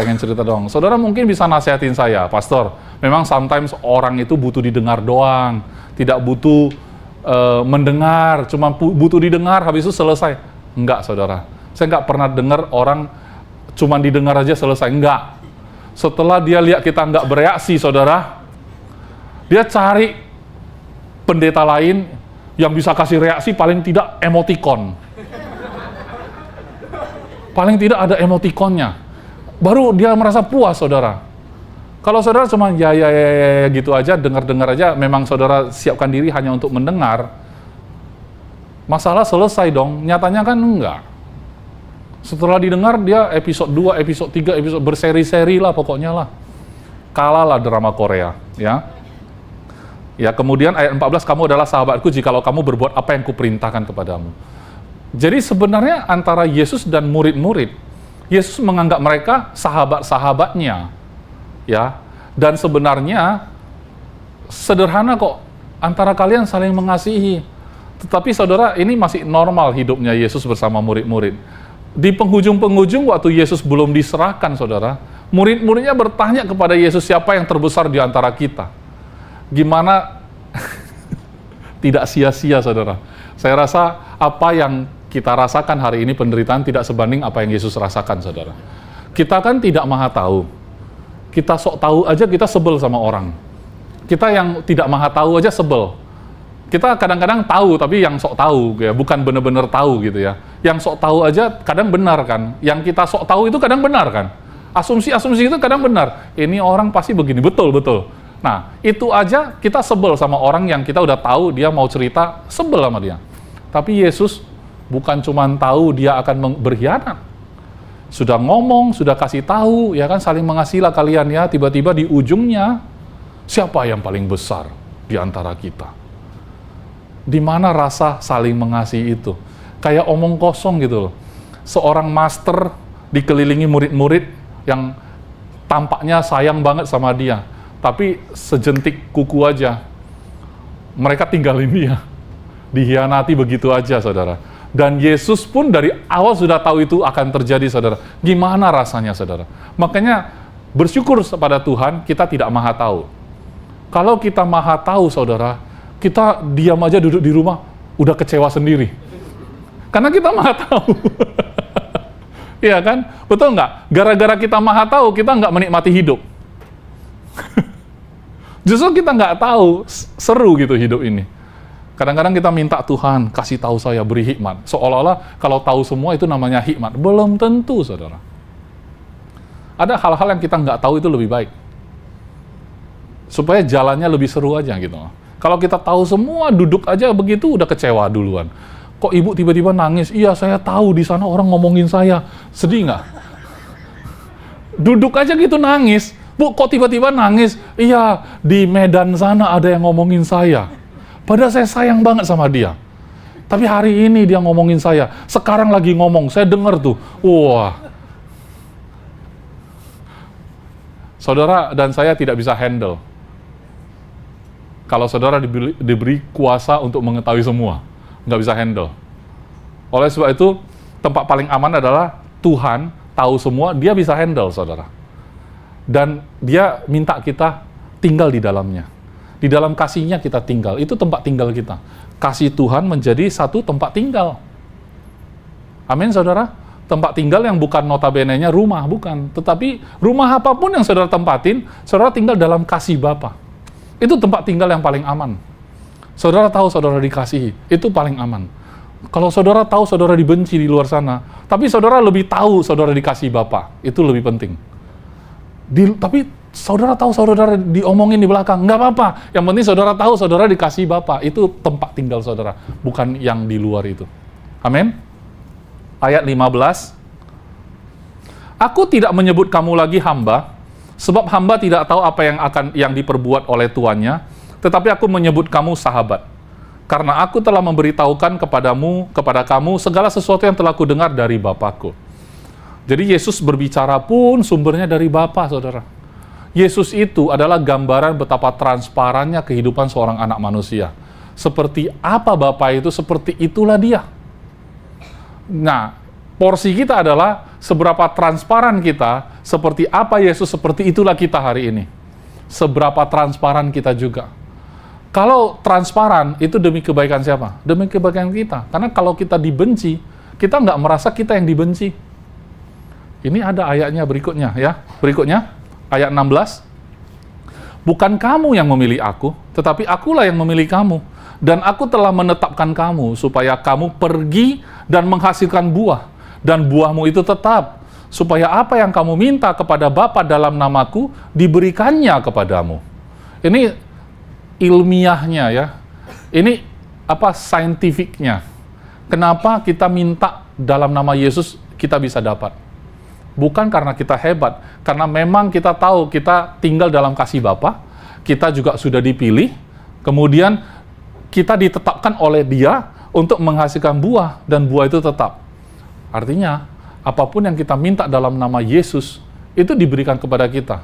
Saudara mungkin bisa nasihatin saya, Pastor, memang sometimes orang itu butuh didengar doang, tidak butuh mendengar, cuma butuh didengar, habis itu selesai. Enggak, saudara. Saya nggak pernah dengar orang cuma didengar aja selesai. Enggak. Setelah dia lihat kita nggak bereaksi, saudara, dia cari pendeta lain yang bisa kasih reaksi, paling tidak emoticon. Paling tidak ada emoticonnya. Baru dia merasa puas, saudara. Kalau saudara cuma ya gitu aja, dengar aja, memang saudara siapkan diri hanya untuk mendengar, masalah selesai dong. Nyatanya kan enggak. Setelah didengar, dia episode 2, episode 3, episode berseri-seri lah pokoknya lah. Kalah lah drama Korea, ya. Ya, kemudian ayat 14, kamu adalah sahabatku jikalau kamu berbuat apa yang kuperintahkan kepadamu. Jadi sebenarnya antara Yesus dan murid-murid, Yesus menganggap mereka sahabat-sahabatnya, ya. Dan sebenarnya sederhana kok, antara kalian saling mengasihi. Tetapi saudara, ini masih normal hidupnya Yesus bersama murid-murid. Di penghujung-penghujung waktu Yesus belum diserahkan, saudara, murid-muridnya bertanya kepada Yesus, siapa yang terbesar di antara kita? Gimana? Tidak sia-sia, saudara. Saya rasa apa yang kita rasakan hari ini, penderitaan tidak sebanding apa yang Yesus rasakan, saudara. Kita kan tidak maha tahu. Kita sok tahu aja kita sebel sama orang. Kita yang tidak maha tahu aja sebel. Kita kadang-kadang tahu, tapi yang sok tahu, ya, bukan benar-benar tahu gitu ya. Yang sok tahu aja kadang benar kan. Yang kita sok tahu itu kadang benar kan. Asumsi-asumsi itu kadang benar. Ini orang pasti begini, betul-betul. Nah, itu aja kita sebel sama orang yang kita udah tahu dia mau cerita, sebel sama dia. Tapi Yesus bukan cuma tahu dia akan berkhianat. Sudah ngomong, sudah kasih tahu, ya kan, saling mengasihilah kalian ya. Tiba-tiba di ujungnya, siapa yang paling besar di antara kita? Di mana rasa saling mengasihi itu? Kayak omong kosong gitu loh. Seorang master dikelilingi murid-murid yang tampaknya sayang banget sama dia. Tapi sejentik kuku aja, mereka tinggalin dia. Dihianati begitu aja, saudara. Dan Yesus pun dari awal sudah tahu itu akan terjadi, saudara. Gimana rasanya, saudara? Makanya bersyukur kepada Tuhan, kita tidak maha tahu. Kalau kita maha tahu, saudara, kita diam aja duduk di rumah, udah kecewa sendiri. Karena kita maha tahu. Iya kan? Betul nggak? Gara-gara kita maha tahu, kita nggak menikmati hidup. Justru kita nggak tahu, seru gitu hidup ini. Kadang-kadang kita minta Tuhan, kasih tahu saya, beri hikmat. Seolah-olah kalau tahu semua itu namanya hikmat. Belum tentu, saudara. Ada hal-hal yang kita nggak tahu itu lebih baik. Supaya jalannya lebih seru aja gitu. Kalau kita tahu semua, duduk aja begitu udah kecewa duluan. Kok ibu tiba-tiba nangis? Iya, saya tahu di sana orang ngomongin saya. Sedih nggak? Duduk aja gitu nangis. Bu, kok tiba-tiba nangis? Iya, di Medan sana ada yang ngomongin saya. Padahal saya sayang banget sama dia. Tapi hari ini dia ngomongin saya. Sekarang lagi ngomong, saya dengar tuh. Wah. Saudara dan saya tidak bisa handle. Kalau saudara diberi kuasa untuk mengetahui semua, nggak bisa handle. Oleh sebab itu, tempat paling aman adalah Tuhan tahu semua, dia bisa handle, saudara. Dan dia minta kita tinggal di dalamnya. Di dalam kasihnya kita tinggal, itu tempat tinggal kita. Kasih Tuhan menjadi satu tempat tinggal. Amin, saudara? Tempat tinggal yang bukan notabene-nya rumah, bukan. Tetapi rumah apapun yang saudara tempatin, saudara tinggal dalam kasih Bapa. Itu tempat tinggal yang paling aman. Saudara tahu saudara dikasihi, itu paling aman. Kalau saudara tahu saudara dibenci di luar sana, tapi saudara lebih tahu saudara dikasihi Bapa, itu lebih penting. Tapi saudara tahu saudara diomongin di belakang, nggak apa-apa. Yang penting saudara tahu saudara dikasihi Bapa, itu tempat tinggal saudara, bukan yang di luar itu. Amin. Ayat 15. Aku tidak menyebut kamu lagi hamba, sebab hamba tidak tahu apa yang diperbuat oleh tuannya. tetapi aku menyebut kamu sahabat. Karena aku telah memberitahukan kepada kamu segala sesuatu yang telah kudengar dari Bapa-Ku. Jadi Yesus berbicara pun sumbernya dari Bapa, saudara. Yesus itu adalah gambaran betapa transparannya kehidupan seorang anak manusia. Seperti apa Bapa itu, seperti itulah dia. Nah, porsi kita adalah seberapa transparan kita, seperti apa Yesus, seperti itulah kita hari ini. Seberapa transparan kita juga. Kalau transparan, itu demi kebaikan siapa? Demi kebaikan kita. Karena kalau kita dibenci, kita nggak merasa kita yang dibenci. Ini ada ayatnya berikutnya ya. Berikutnya, ayat 16. Bukan kamu yang memilih aku, tetapi akulah yang memilih kamu. Dan aku telah menetapkan kamu, supaya kamu pergi dan menghasilkan buah. Dan buahmu itu tetap, supaya apa yang kamu minta kepada Bapa dalam namaku, diberikannya kepadamu. Ini ilmiahnya ya. Ini scientificnya. Kenapa kita minta dalam nama Yesus, kita bisa dapat? Bukan karena kita hebat, karena memang kita tahu kita tinggal dalam kasih Bapa, kita juga sudah dipilih, kemudian kita ditetapkan oleh Dia untuk menghasilkan buah, dan buah itu tetap. Artinya, apapun yang kita minta dalam nama Yesus, itu diberikan kepada kita.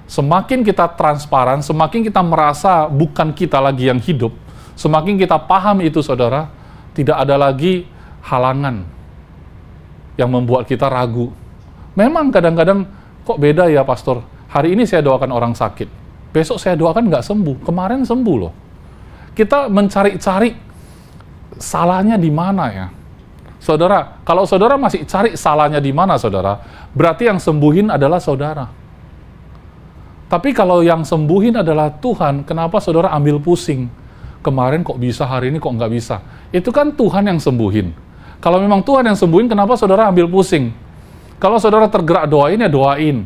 Semakin kita transparan, semakin kita merasa bukan kita lagi yang hidup, semakin kita paham itu, saudara, tidak ada lagi halangan yang membuat kita ragu. Memang kadang-kadang, kok beda ya pastor, hari ini saya doakan orang sakit, besok saya doakan nggak sembuh, kemarin sembuh loh. Kita mencari-cari salahnya di mana ya. Saudara, kalau saudara masih cari salahnya di mana saudara, berarti yang sembuhin adalah saudara. Tapi kalau yang sembuhin adalah Tuhan, kenapa saudara ambil pusing? Kemarin kok bisa, hari ini kok nggak bisa? Itu kan Tuhan yang sembuhin. Kalau memang Tuhan yang sembuhin, kenapa saudara ambil pusing? Kalau saudara tergerak doain, ya doain.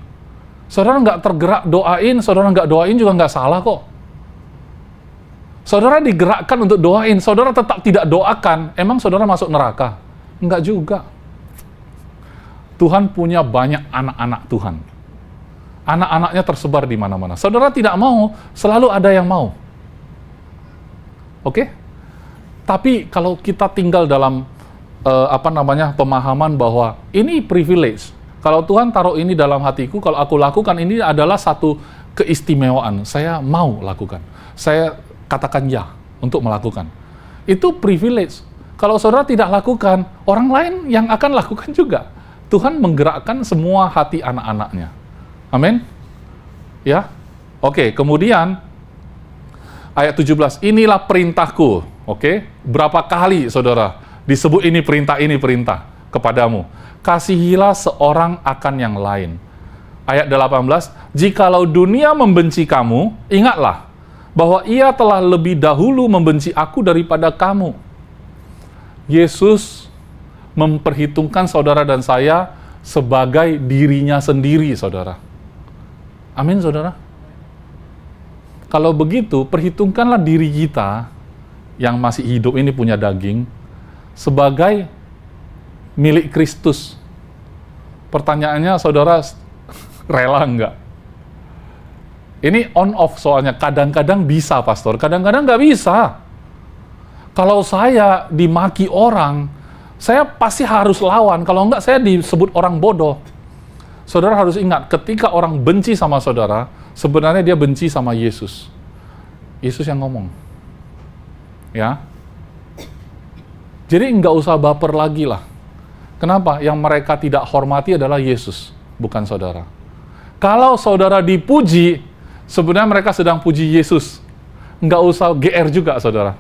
Saudara nggak tergerak doain, saudara nggak doain juga nggak salah kok. Saudara digerakkan untuk doain, saudara tetap tidak doakan, emang saudara masuk neraka? Enggak juga. Tuhan punya banyak anak-anak Tuhan. Anak-anaknya tersebar di mana-mana. Saudara tidak mau, selalu ada yang mau. Oke? Tapi kalau kita tinggal dalam pemahaman bahwa ini privilege. Kalau Tuhan taruh ini dalam hatiku, kalau aku lakukan ini adalah satu keistimewaan. Saya mau lakukan. Saya katakan ya untuk melakukan. Itu privilege. Kalau saudara tidak lakukan, orang lain yang akan lakukan juga. Tuhan menggerakkan semua hati anak-anaknya. Amin? Ya? Oke, kemudian ayat 17, inilah perintahku. Oke? Berapa kali saudara disebut ini perintah kepadamu. Kasihilah seorang akan yang lain. Ayat 18, jikalau dunia membenci kamu, ingatlah bahwa ia telah lebih dahulu membenci aku daripada kamu. Yesus memperhitungkan saudara dan saya sebagai dirinya sendiri, saudara. Amin, saudara? Kalau begitu, perhitungkanlah diri kita yang masih hidup ini punya daging sebagai milik Kristus. Pertanyaannya, saudara rela enggak? Ini on-off soalnya. Kadang-kadang bisa, pastor. Kadang-kadang nggak bisa. Kalau saya dimaki orang, saya pasti harus lawan. Kalau enggak, saya disebut orang bodoh. Saudara harus ingat, ketika orang benci sama saudara, sebenarnya dia benci sama Yesus. Yesus yang ngomong. Ya. Jadi nggak usah baper lagi lah. Kenapa? Yang mereka tidak hormati adalah Yesus, bukan saudara. Kalau saudara dipuji, sebenarnya mereka sedang puji Yesus. Nggak usah GR juga, saudara.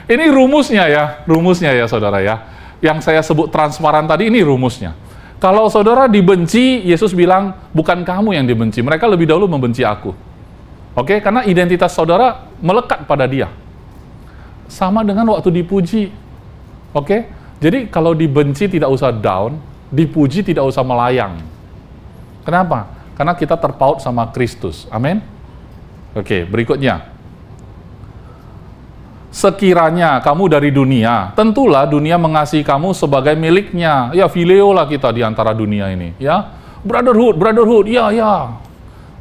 Ini rumusnya ya, saudara ya. Yang saya sebut transparan tadi, ini rumusnya. Kalau saudara dibenci, Yesus bilang, bukan kamu yang dibenci, mereka lebih dahulu membenci aku. Oke? Karena identitas saudara melekat pada dia. Sama dengan waktu dipuji. Oke? Jadi kalau dibenci tidak usah down, dipuji tidak usah melayang. Kenapa? Karena kita terpaut sama Kristus. Amin? Oke, berikutnya. Sekiranya kamu dari dunia, tentulah dunia mengasihi kamu sebagai miliknya. Ya, phileo lah kita di antara dunia ini. Ya, brotherhood, ya.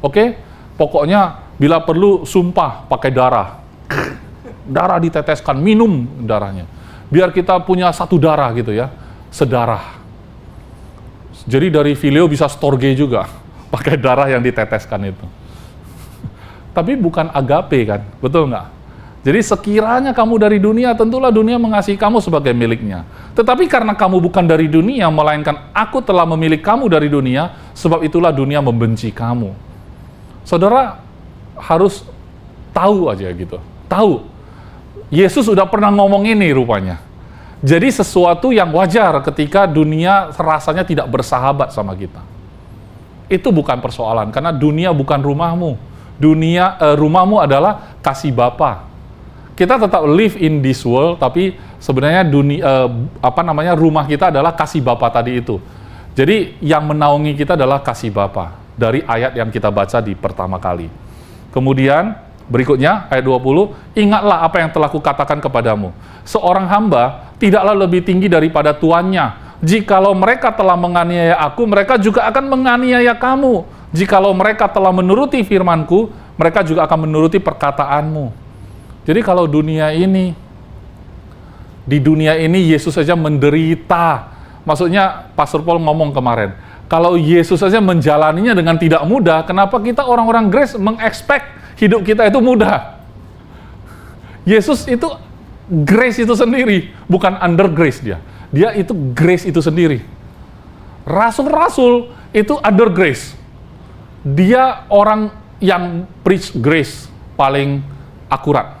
Oke? Pokoknya Bila perlu sumpah pakai darah. Darah diteteskan, minum darahnya. Biar kita punya satu darah gitu ya, sedarah. Jadi dari fileo bisa storge juga, pakai darah yang diteteskan itu. Tapi bukan agape kan, betul nggak? Jadi sekiranya kamu dari dunia, tentulah dunia mengasihi kamu sebagai miliknya. Tetapi karena kamu bukan dari dunia, melainkan aku telah memilih kamu dari dunia, sebab itulah dunia membenci kamu. Saudara harus tahu aja gitu, tahu. Yesus sudah pernah ngomong ini rupanya. Jadi sesuatu yang wajar ketika dunia rasanya tidak bersahabat sama kita. Itu bukan persoalan, karena dunia bukan rumahmu. Rumahmu adalah kasih Bapa. Kita tetap live in this world, tapi sebenarnya rumah kita adalah kasih Bapa tadi itu. Jadi yang menaungi kita adalah kasih Bapa dari ayat yang kita baca di pertama kali. Kemudian berikutnya, ayat 20, ingatlah apa yang telah kukatakan kepadamu. Seorang hamba tidaklah lebih tinggi daripada tuannya. Jikalau mereka telah menganiaya aku, mereka juga akan menganiaya kamu. Jikalau mereka telah menuruti firmanku, mereka juga akan menuruti perkataanmu. Jadi kalau di dunia ini Yesus saja menderita. Maksudnya, Pastor Paul ngomong kemarin, kalau Yesus saja menjalaninya dengan tidak mudah, kenapa kita orang-orang grace mengekspek hidup kita itu mudah? Yesus itu grace itu sendiri, bukan under grace dia. Dia itu grace itu sendiri. Rasul-rasul itu under grace. Dia orang yang preach grace paling akurat.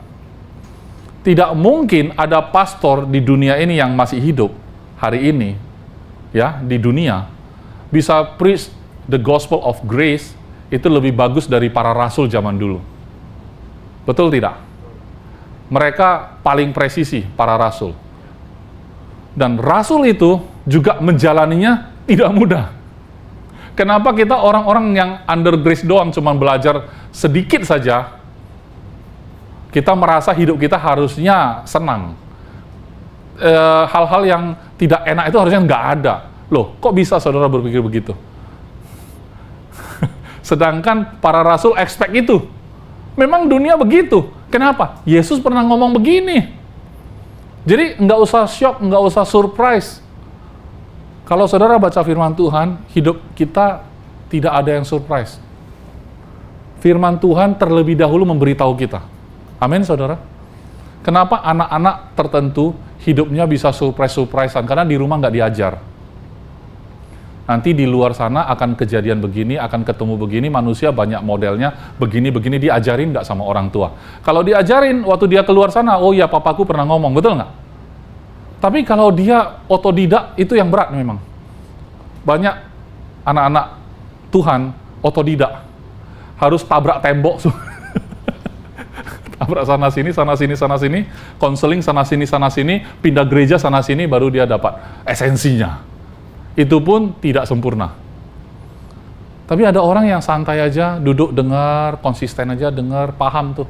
Tidak mungkin ada pastor di dunia ini yang masih hidup hari ini, ya, di dunia, bisa preach the gospel of grace itu lebih bagus dari para rasul zaman dulu. Betul tidak? Mereka paling presisi, para rasul. Dan rasul itu juga menjalaninya tidak mudah. Kenapa kita orang-orang yang under grace doang cuma belajar sedikit saja, kita merasa hidup kita harusnya senang. Hal-hal yang tidak enak itu harusnya nggak ada. Loh, kok bisa saudara berpikir begitu? Sedangkan para rasul expect itu. Memang dunia begitu. Kenapa? Yesus pernah ngomong begini. Jadi nggak usah shock, nggak usah surprise. Kalau saudara baca firman Tuhan, hidup kita tidak ada yang surprise. Firman Tuhan terlebih dahulu memberitahu kita. Amin, saudara. Kenapa anak-anak tertentu hidupnya bisa surprise-surprisean? Karena di rumah nggak diajar. Nanti di luar sana akan kejadian begini, akan ketemu begini, manusia banyak modelnya, begini-begini, diajarin nggak sama orang tua. Kalau diajarin, waktu dia keluar sana, oh ya papaku pernah ngomong, betul nggak? Tapi kalau dia otodidak, itu yang berat memang. Banyak anak-anak Tuhan otodidak. Harus tabrak tembok. Tabrak sana-sini, sana-sini, sana-sini, konseling sana-sini, pindah gereja sana-sini, baru dia dapat esensinya. Itu pun tidak sempurna. Tapi ada orang yang santai aja, duduk dengar, konsisten aja dengar, paham tuh.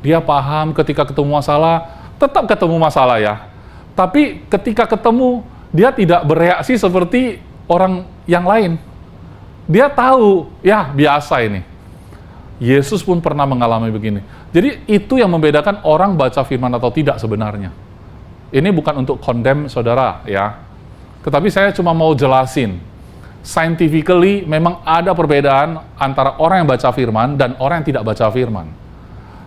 Dia paham ketika ketemu masalah, tetap ketemu masalah ya. Tapi ketika ketemu, dia tidak bereaksi seperti orang yang lain. Dia tahu, ya biasa ini. Yesus pun pernah mengalami begini. Jadi itu yang membedakan orang baca firman atau tidak sebenarnya. Ini bukan untuk condemn saudara ya. Tetapi saya cuma mau jelasin, scientifically memang ada perbedaan antara orang yang baca firman dan orang yang tidak baca firman.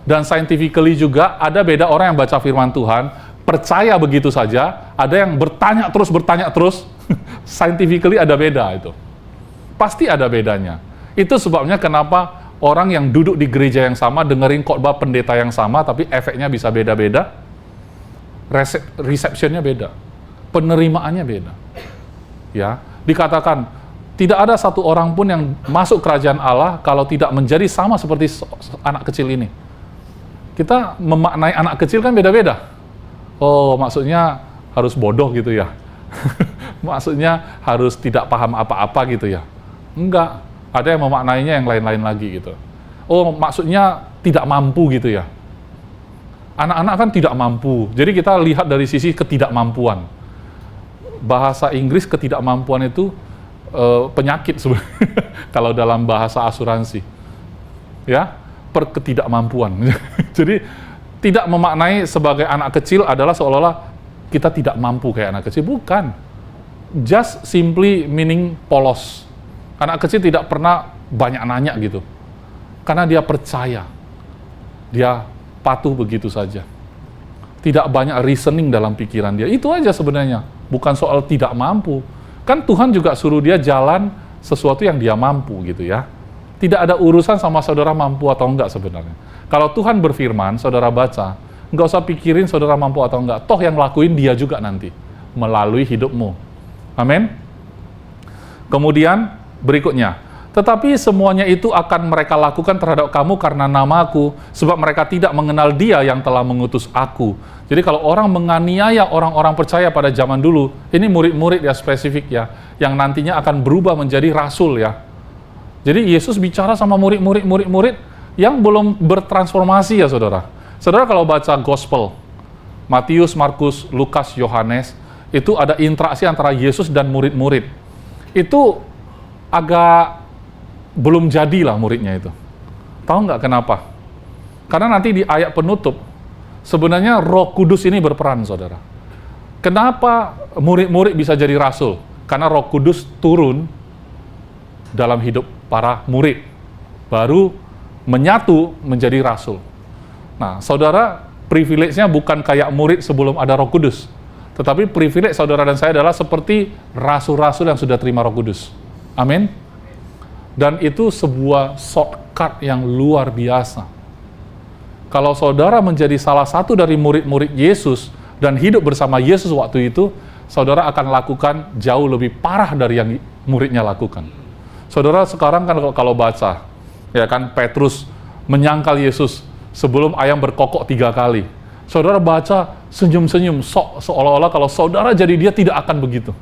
Dan scientifically juga ada beda orang yang baca firman Tuhan, percaya begitu saja, ada yang bertanya terus, scientifically ada beda itu. Pasti ada bedanya. Itu sebabnya kenapa orang yang duduk di gereja yang sama, dengerin khotbah pendeta yang sama, tapi efeknya bisa beda-beda, receptionnya beda, penerimaannya beda. Ya, dikatakan tidak ada satu orang pun yang masuk kerajaan Allah kalau tidak menjadi sama seperti anak kecil ini. Kita memaknai anak kecil kan beda-beda. Oh, maksudnya harus bodoh gitu ya. Maksudnya harus tidak paham apa-apa gitu ya. Enggak, ada yang memaknainya yang lain-lain lagi gitu. Oh, maksudnya tidak mampu gitu ya. Anak-anak kan tidak mampu. Jadi kita lihat dari sisi ketidakmampuan. Bahasa Inggris ketidakmampuan itu penyakit sebenarnya kalau dalam bahasa asuransi. Ya, ketidakmampuan. Jadi tidak memaknai sebagai anak kecil adalah seolah-olah kita tidak mampu kayak anak kecil. Bukan. Just simply meaning polos. Anak kecil tidak pernah banyak nanya gitu. Karena dia percaya. Dia patuh begitu saja. Tidak banyak reasoning dalam pikiran dia. Itu aja sebenarnya. Bukan soal tidak mampu. Kan Tuhan juga suruh dia jalan sesuatu yang dia mampu gitu ya. Tidak ada urusan sama saudara mampu atau enggak sebenarnya. Kalau Tuhan berfirman, saudara baca, nggak usah pikirin saudara mampu atau enggak. Toh yang lakuin dia juga nanti. Melalui hidupmu. Amin. Kemudian berikutnya. Tetapi semuanya itu akan mereka lakukan terhadap kamu karena namaku, sebab mereka tidak mengenal dia yang telah mengutus aku. Jadi kalau orang menganiaya orang-orang percaya pada zaman dulu, ini murid-murid ya spesifik ya, yang nantinya akan berubah menjadi rasul ya. Jadi Yesus bicara sama murid-murid yang belum bertransformasi ya saudara. Saudara kalau baca Gospel, Matius, Markus, Lukas, Yohanes, itu ada interaksi antara Yesus dan murid-murid. Itu agak belum jadilah muridnya itu. Tahu nggak kenapa? Karena nanti di ayat penutup, sebenarnya Roh Kudus ini berperan, saudara. Kenapa murid-murid bisa jadi rasul? Karena Roh Kudus turun dalam hidup para murid, baru menyatu menjadi rasul. Nah, saudara, privilege-nya bukan kayak murid sebelum ada Roh Kudus, tetapi privilege saudara dan saya adalah seperti rasul-rasul yang sudah terima Roh Kudus. Amin. Dan itu sebuah shortcut yang luar biasa. Kalau saudara menjadi salah satu dari murid-murid Yesus dan hidup bersama Yesus waktu itu, saudara akan lakukan jauh lebih parah dari yang muridnya lakukan. Saudara sekarang kan kalau baca, ya kan Petrus menyangkal Yesus sebelum ayam berkokok 3 kali. Saudara baca senyum-senyum, seolah-olah kalau saudara jadi dia tidak akan begitu.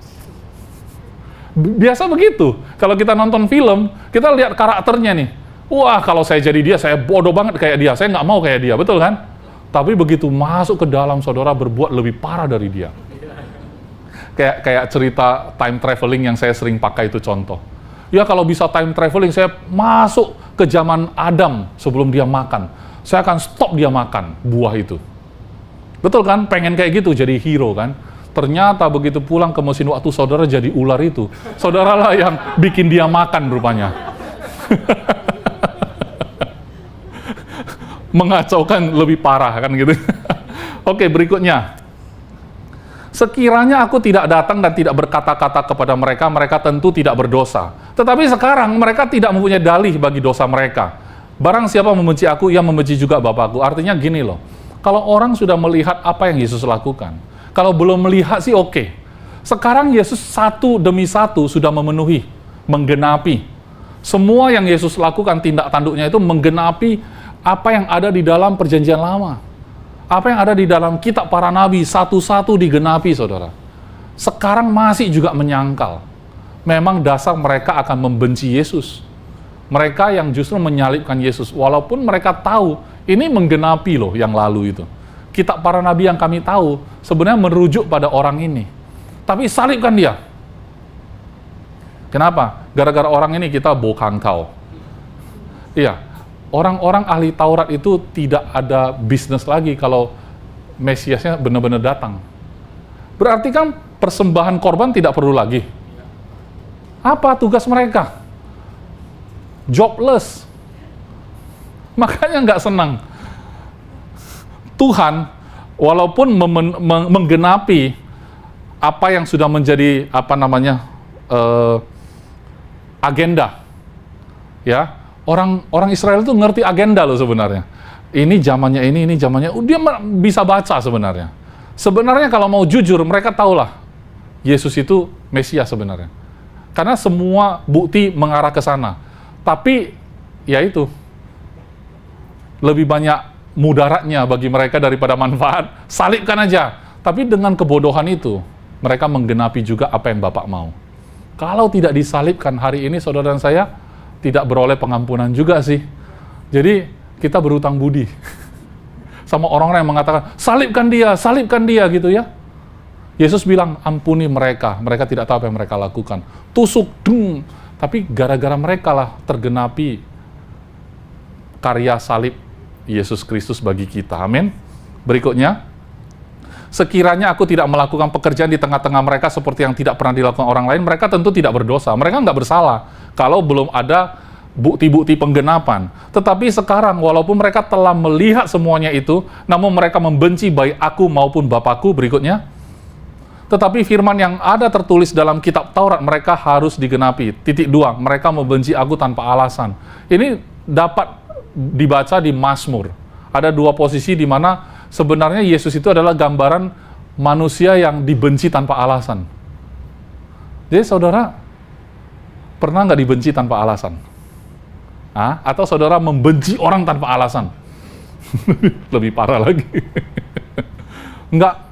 Biasa begitu. Kalau kita nonton film, kita lihat karakternya nih. Wah, kalau saya jadi dia, saya bodoh banget kayak dia. Saya nggak mau kayak dia, betul kan? Tapi begitu masuk ke dalam, saudara berbuat lebih parah dari dia. Kayak cerita time traveling yang saya sering pakai itu contoh. Ya kalau bisa time traveling, saya masuk ke zaman Adam sebelum dia makan. Saya akan stop dia makan buah itu. Betul kan? Pengen kayak gitu, jadi hero kan? Ternyata begitu pulang ke mesin waktu, saudara jadi ular itu. Saudaralah yang bikin dia makan rupanya. Mengacaukan lebih parah kan gitu. Oke, berikutnya. Sekiranya aku tidak datang dan tidak berkata-kata kepada mereka, mereka tentu tidak berdosa. Tetapi sekarang mereka tidak mempunyai dalih bagi dosa mereka. Barang siapa membenci aku, ia membenci juga Bapakku. Artinya gini loh, kalau orang sudah melihat apa yang Yesus lakukan, kalau belum melihat sih oke. Sekarang Yesus satu demi satu sudah memenuhi, menggenapi. Semua yang Yesus lakukan, tindak tanduknya itu menggenapi apa yang ada di dalam perjanjian lama. Apa yang ada di dalam kitab para nabi, satu-satu digenapi, saudara. Sekarang masih juga menyangkal. Memang dasar mereka akan membenci Yesus. Mereka yang justru menyalibkan Yesus. Walaupun mereka tahu, ini menggenapi loh yang lalu itu. Kitab para nabi yang kami tahu sebenarnya merujuk pada orang ini. Tapi salibkan dia. Kenapa? Gara-gara orang ini kita bokangkau. Iya, orang-orang ahli Taurat itu tidak ada bisnis lagi kalau Mesiasnya benar-benar datang. Berarti kan persembahan korban tidak perlu lagi. Apa tugas mereka? Jobless. Makanya nggak senang. Tuhan, walaupun menggenapi apa yang sudah menjadi agenda, ya orang Israel itu ngerti agenda loh sebenarnya. Ini zamannya ini zamannya. Dia bisa baca sebenarnya. Sebenarnya kalau mau jujur, mereka tahulah Yesus itu Mesias sebenarnya. Karena semua bukti mengarah ke sana. Tapi ya itu lebih banyak mudaratnya bagi mereka daripada manfaat. Salibkan aja. Tapi dengan kebodohan itu, mereka menggenapi juga apa yang Bapak mau. Kalau tidak disalibkan hari ini, saudara dan saya tidak beroleh pengampunan juga sih. Jadi, kita berutang budi. Sama orang-orang yang mengatakan, salibkan dia gitu ya. Yesus bilang, ampuni mereka tidak tahu apa yang mereka lakukan. Tusuk, dung. Tapi gara-gara mereka lah tergenapi karya salib Yesus Kristus bagi kita. Amin. Berikutnya, sekiranya aku tidak melakukan pekerjaan di tengah-tengah mereka seperti yang tidak pernah dilakukan orang lain, mereka tentu tidak berdosa. Mereka nggak bersalah kalau belum ada bukti-bukti penggenapan. Tetapi sekarang, walaupun mereka telah melihat semuanya itu, namun mereka membenci baik aku maupun Bapakku. Berikutnya, tetapi firman yang ada tertulis dalam kitab Taurat mereka harus digenapi. Titik 2, mereka membenci aku tanpa alasan. Ini dapat dibaca di Mazmur. Ada dua posisi di mana sebenarnya Yesus itu adalah gambaran manusia yang dibenci tanpa alasan. Jadi saudara, pernah nggak dibenci tanpa alasan? Atau saudara membenci orang tanpa alasan? Lebih parah lagi.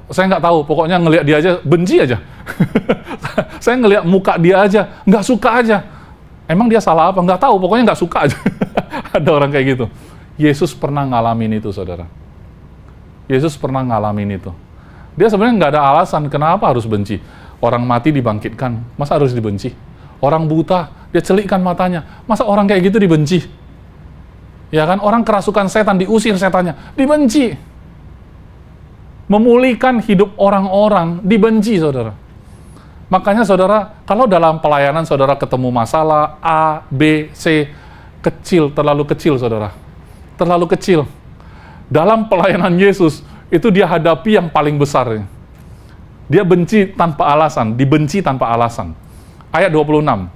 Saya nggak tahu, pokoknya ngelihat dia aja, benci aja. Saya ngelihat muka dia aja, nggak suka aja. Emang dia salah apa? Nggak tahu, pokoknya nggak suka aja. Ada orang kayak gitu. Yesus pernah ngalamin itu, saudara. Yesus pernah ngalamin itu. Dia sebenarnya nggak ada alasan kenapa harus benci. Orang mati dibangkitkan, masa harus dibenci? Orang buta, dia celikkan matanya, masa orang kayak gitu dibenci? Ya kan, orang kerasukan setan, diusir setannya, dibenci. Memulihkan hidup orang-orang, dibenci, saudara. Makanya saudara, kalau dalam pelayanan saudara ketemu masalah A, B, C, kecil, terlalu kecil, saudara. Terlalu kecil. Dalam pelayanan Yesus, itu dia hadapi yang paling besar. Dia benci tanpa alasan, dibenci tanpa alasan. Ayat 26.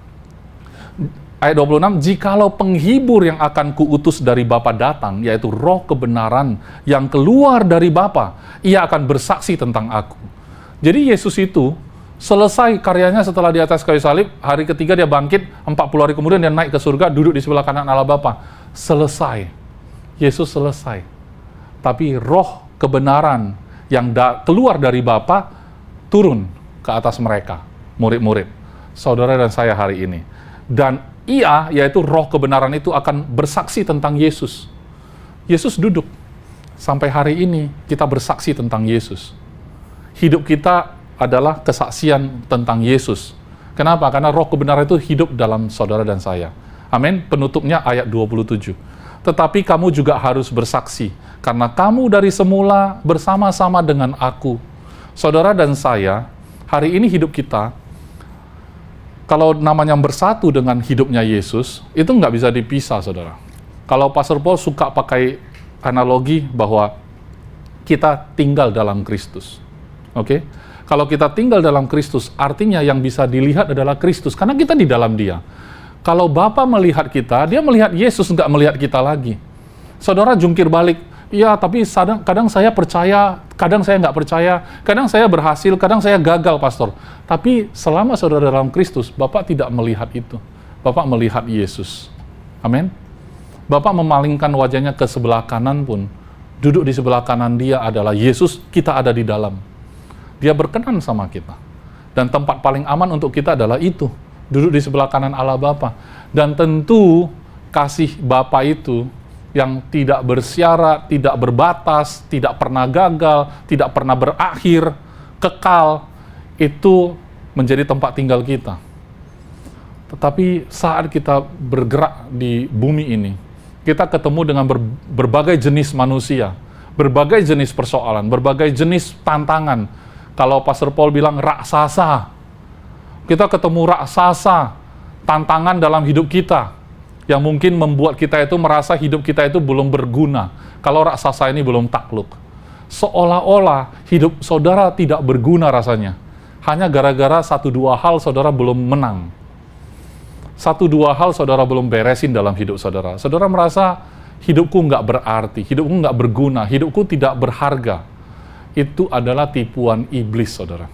Ayat 26, jikalau penghibur yang akan kuutus dari Bapa datang, yaitu roh kebenaran yang keluar dari Bapa, ia akan bersaksi tentang aku. Jadi Yesus itu selesai karyanya setelah di atas kayu salib, hari ketiga dia bangkit, 40 hari kemudian dia naik ke surga, duduk di sebelah kanan Allah Bapa. Selesai. Yesus selesai. Tapi roh kebenaran yang keluar dari Bapa turun ke atas mereka, murid-murid, saudara dan saya hari ini. Dan ia, yaitu roh kebenaran itu akan bersaksi tentang Yesus. Yesus duduk. Sampai hari ini kita bersaksi tentang Yesus. Hidup kita adalah kesaksian tentang Yesus. Kenapa? Karena roh kebenaran itu hidup dalam saudara dan saya. Amin. Penutupnya ayat 27. Tetapi kamu juga harus bersaksi, karena kamu dari semula bersama-sama dengan aku. Saudara dan saya, hari ini hidup kita, kalau namanya bersatu dengan hidupnya Yesus, itu nggak bisa dipisah, saudara. Kalau Pastor Paul suka pakai analogi bahwa kita tinggal dalam Kristus. Oke? Kalau kita tinggal dalam Kristus, artinya yang bisa dilihat adalah Kristus, karena kita di dalam Dia. Kalau Bapa melihat kita, Dia melihat Yesus, nggak melihat kita lagi. Saudara jungkir balik, ya tapi kadang saya percaya, kadang saya nggak percaya, kadang saya berhasil, kadang saya gagal, Pastor. Tapi selama saudara dalam Kristus, Bapak tidak melihat itu. Bapak melihat Yesus. Amin. Bapak memalingkan wajahnya ke sebelah kanan pun, duduk di sebelah kanan Dia adalah Yesus, kita ada di dalam. Dia berkenan sama kita. Dan tempat paling aman untuk kita adalah itu, duduk di sebelah kanan Allah Bapa. Dan tentu kasih Bapa itu yang tidak bersyarat, tidak berbatas, tidak pernah gagal, tidak pernah berakhir, kekal, itu menjadi tempat tinggal kita. Tetapi saat kita bergerak di bumi ini, kita ketemu dengan berbagai jenis manusia, berbagai jenis persoalan, berbagai jenis tantangan. Kalau Pastor Paul bilang raksasa, kita ketemu raksasa, tantangan dalam hidup kita, yang mungkin membuat kita itu merasa hidup kita itu belum berguna, kalau raksasa ini belum takluk. Seolah-olah hidup saudara tidak berguna rasanya, hanya gara-gara 1-2 hal saudara belum menang. 1-2 hal saudara belum beresin dalam hidup saudara. Saudara merasa hidupku nggak berarti, hidupku nggak berguna, hidupku tidak berharga. Itu adalah tipuan iblis, saudara.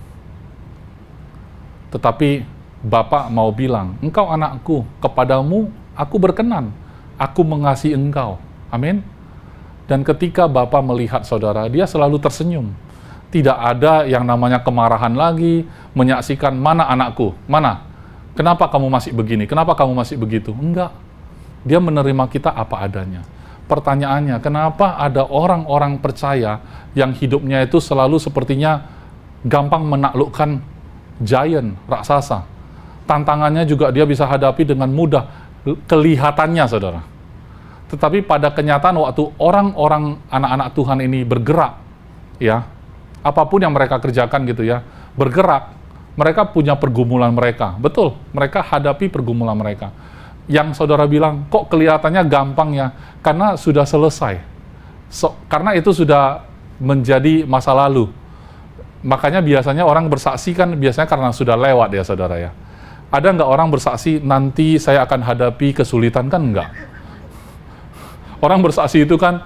Tetapi Bapak mau bilang, engkau anakku, kepadamu aku berkenan, aku mengasihi engkau. Amin. Dan ketika Bapak melihat saudara, Dia selalu tersenyum. Tidak ada yang namanya kemarahan lagi, menyaksikan, mana anakku, mana? Kenapa kamu masih begini? Kenapa kamu masih begitu? Enggak. Dia menerima kita apa adanya. Pertanyaannya, kenapa ada orang-orang percaya yang hidupnya itu selalu sepertinya gampang menaklukkan giant, raksasa. Tantangannya juga dia bisa hadapi dengan mudah, kelihatannya, saudara. Tetapi pada kenyataan waktu orang-orang anak-anak Tuhan ini bergerak, ya, apapun yang mereka kerjakan gitu ya, bergerak, mereka punya pergumulan mereka. Betul, mereka hadapi pergumulan mereka. Yang saudara bilang, kok kelihatannya gampang ya? Karena sudah selesai. Karena itu sudah menjadi masa lalu. Makanya biasanya orang bersaksi kan biasanya karena sudah lewat ya saudara ya. Ada nggak orang bersaksi, nanti saya akan hadapi kesulitan? Kan enggak. Orang bersaksi itu kan,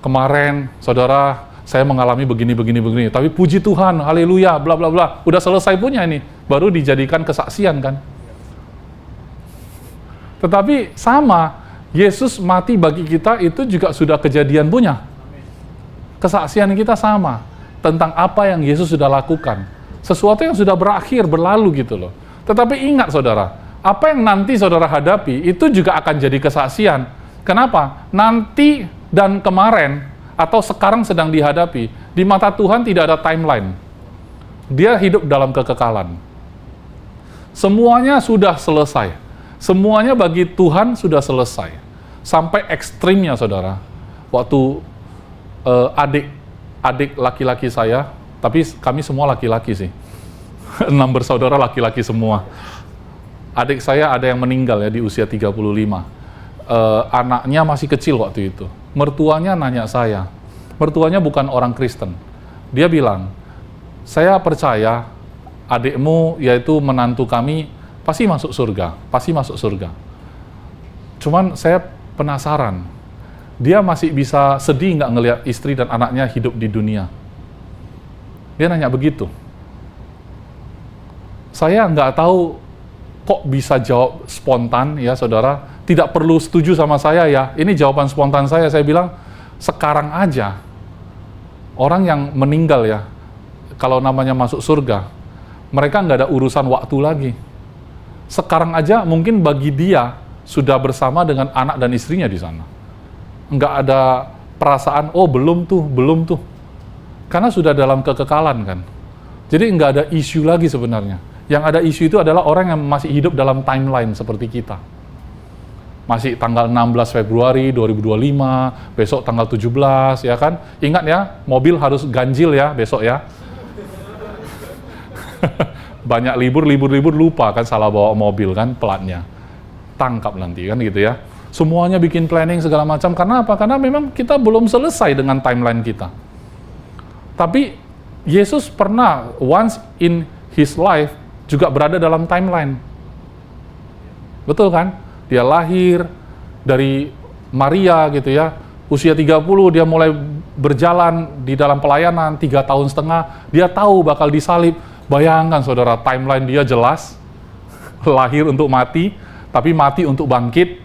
kemarin saudara saya mengalami begini. Tapi puji Tuhan, haleluya, bla bla bla. Udah selesai punya ini, baru dijadikan kesaksian kan. Tetapi sama, Yesus mati bagi kita itu juga sudah kejadian punya. Kesaksian kita sama, tentang apa yang Yesus sudah lakukan. Sesuatu yang sudah berakhir, berlalu gitu loh. Tetapi ingat saudara, apa yang nanti saudara hadapi, itu juga akan jadi kesaksian. Kenapa? Nanti dan kemarin, atau sekarang sedang dihadapi, di mata Tuhan tidak ada timeline. Dia hidup dalam kekekalan. Semuanya sudah selesai. Semuanya bagi Tuhan sudah selesai. Sampai ekstrimnya saudara. Waktu adik laki-laki saya, tapi kami semua laki-laki sih. 6 bersaudara laki-laki semua. Adik saya ada yang meninggal ya di usia 35. Anaknya masih kecil waktu itu. Mertuanya nanya saya. Mertuanya bukan orang Kristen. Dia bilang, saya percaya adikmu yaitu menantu kami pasti masuk surga. Cuman saya penasaran, dia masih bisa sedih nggak ngelihat istri dan anaknya hidup di dunia? Dia nanya begitu. Saya nggak tahu kok bisa jawab spontan ya saudara, tidak perlu setuju sama saya ya, ini jawaban spontan saya bilang, sekarang aja, orang yang meninggal ya, kalau namanya masuk surga, mereka nggak ada urusan waktu lagi. Sekarang aja mungkin bagi dia sudah bersama dengan anak dan istrinya di sana. Nggak ada perasaan, oh belum tuh. Karena sudah dalam kekekalan kan. Jadi nggak ada isu lagi sebenarnya. Yang ada isu itu adalah orang yang masih hidup dalam timeline seperti kita. Masih tanggal 16 Februari 2025, besok tanggal 17, ya kan? Ingat ya, mobil harus ganjil ya besok ya. Banyak libur lupa kan, salah bawa mobil kan, platnya. Tangkap nanti kan gitu ya. Semuanya bikin planning segala macam. Karena apa? Karena memang kita belum selesai dengan timeline kita. Tapi Yesus pernah once in his life juga berada dalam timeline. Betul kan? Dia lahir dari Maria gitu ya. Usia 30 dia mulai berjalan di dalam pelayanan 3 tahun setengah. Dia tahu bakal disalib. Bayangkan saudara, timeline dia jelas. Lahir untuk mati, tapi mati untuk bangkit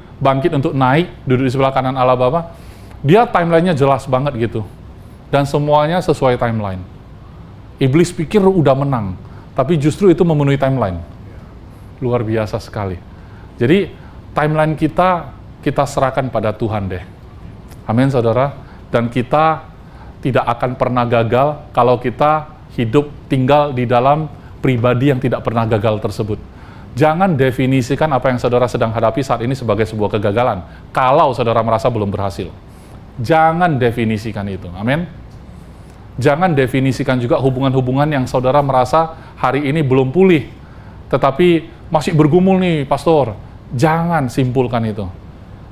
untuk naik, duduk di sebelah kanan Allah Bapa. Dia timelinenya jelas banget gitu. Dan semuanya sesuai timeline. Iblis pikir udah menang, tapi justru itu memenuhi timeline. Luar biasa sekali. Jadi timeline kita serahkan pada Tuhan deh. Amin saudara. Dan kita tidak akan pernah gagal kalau kita hidup tinggal di dalam pribadi yang tidak pernah gagal tersebut. Jangan definisikan apa yang saudara sedang hadapi saat ini sebagai sebuah kegagalan. Kalau saudara merasa belum berhasil. Jangan definisikan itu. Amin. Jangan definisikan juga hubungan-hubungan yang saudara merasa hari ini belum pulih. Tetapi masih bergumul nih, pastor. Jangan simpulkan itu.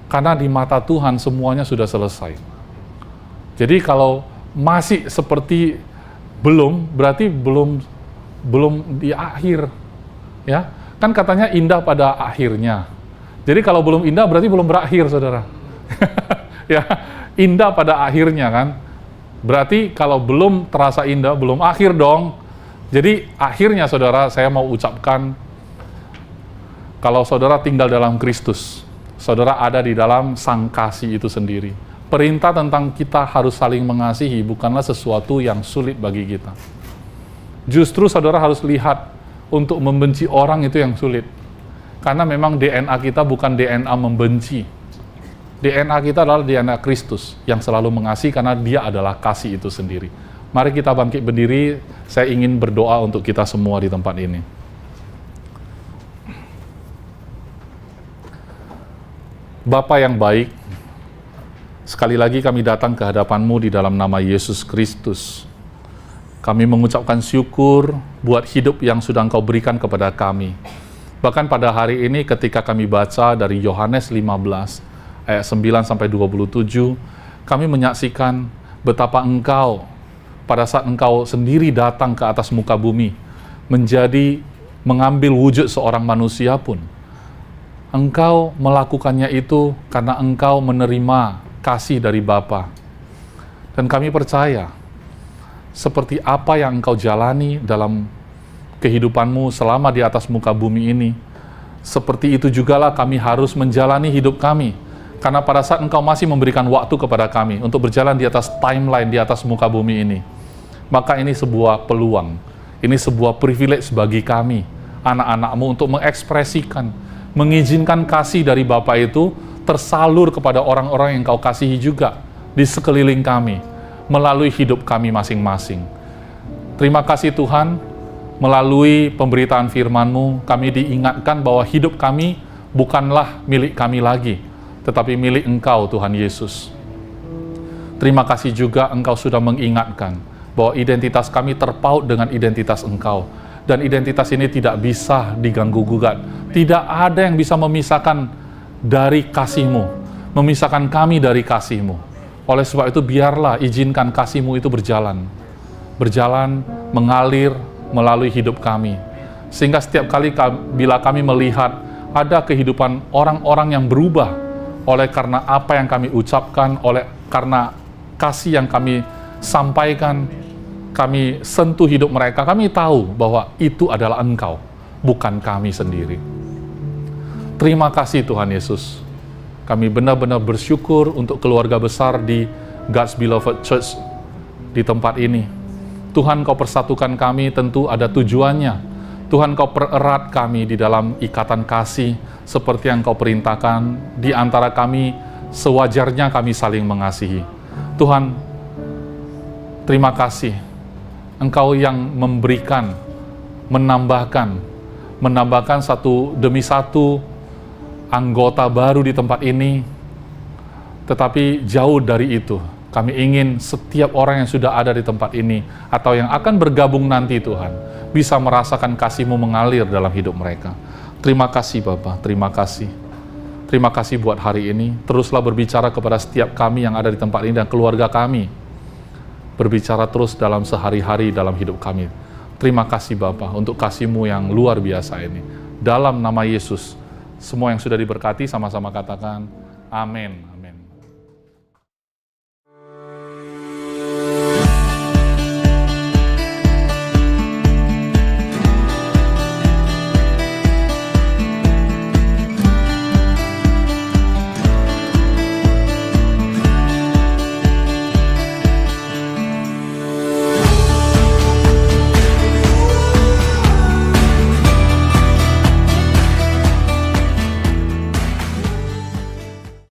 Karena di mata Tuhan semuanya sudah selesai. Jadi kalau masih seperti belum, berarti belum di akhir. Ya. Kan katanya indah pada akhirnya. Jadi kalau belum indah berarti belum berakhir, saudara. Ya, indah pada akhirnya kan. Berarti kalau belum terasa indah, belum akhir dong. Jadi akhirnya saudara, saya mau ucapkan, kalau saudara tinggal dalam Kristus, saudara ada di dalam sang kasih itu sendiri. Perintah tentang kita harus saling mengasihi bukanlah sesuatu yang sulit bagi kita. Justru saudara harus lihat, untuk membenci orang itu yang sulit. Karena memang DNA kita bukan DNA membenci. DNA kita adalah DNA Kristus yang selalu mengasihi karena dia adalah kasih itu sendiri. Mari kita bangkit berdiri, saya ingin berdoa untuk kita semua di tempat ini. Bapa yang baik, Sekali lagi kami datang ke hadapan-Mu di dalam nama Yesus Kristus. Kami mengucapkan syukur buat hidup yang sudah Engkau berikan kepada kami. Bahkan pada hari ini ketika kami baca dari Yohanes 15 ayat 9 sampai 27, kami menyaksikan betapa Engkau pada saat Engkau sendiri datang ke atas muka bumi, mengambil wujud seorang manusia pun. Engkau melakukannya itu karena Engkau menerima kasih dari Bapa. Dan kami percaya, seperti apa yang Engkau jalani dalam kehidupan-Mu selama di atas muka bumi ini, seperti itu jugalah kami harus menjalani hidup kami. Karena pada saat Engkau masih memberikan waktu kepada kami untuk berjalan di atas timeline, di atas muka bumi ini, maka ini sebuah peluang, ini sebuah privilege bagi kami, anak-anak-Mu, untuk mengekspresikan, mengizinkan kasih dari Bapa itu tersalur kepada orang-orang yang Kau kasihi juga di sekeliling kami, melalui hidup kami masing-masing. Terima kasih Tuhan, melalui pemberitaan firman-Mu, kami diingatkan bahwa hidup kami bukanlah milik kami lagi, tetapi milik Engkau, Tuhan Yesus. Terima kasih juga Engkau sudah mengingatkan bahwa identitas kami terpaut dengan identitas Engkau. Dan identitas ini tidak bisa diganggu-gugat. Tidak ada yang bisa memisahkan dari kasih-Mu, memisahkan kami dari kasih-Mu. Oleh sebab itu, biarlah izinkan kasih-Mu itu berjalan, mengalir melalui hidup kami. Sehingga setiap kali bila kami melihat ada kehidupan orang-orang yang berubah oleh karena apa yang kami ucapkan, karena kasih yang kami sampaikan, kami sentuh hidup mereka, kami tahu bahwa itu adalah Engkau, bukan kami sendiri. Terima kasih Tuhan Yesus. Kami benar-benar bersyukur untuk keluarga besar di God's Beloved Church di tempat ini. Tuhan, Kau persatukan kami, tentu ada tujuannya. Tuhan, Kau pererat kami di dalam ikatan kasih seperti yang Kau perintahkan. Di antara kami, sewajarnya kami saling mengasihi. Tuhan, terima kasih. Engkau yang memberikan, menambahkan satu demi satu anggota baru di tempat ini. Tetapi jauh dari itu, kami ingin setiap orang yang sudah ada di tempat ini atau yang akan bergabung nanti, Tuhan, bisa merasakan kasih-Mu mengalir dalam hidup mereka. Terima kasih Bapa, terima kasih. Terima kasih buat hari ini. Teruslah berbicara kepada setiap kami yang ada di tempat ini dan keluarga kami. Berbicara terus dalam sehari-hari dalam hidup kami. Terima kasih Bapa untuk kasih-Mu yang luar biasa ini. Dalam nama Yesus, semua yang sudah diberkati sama-sama katakan, amin.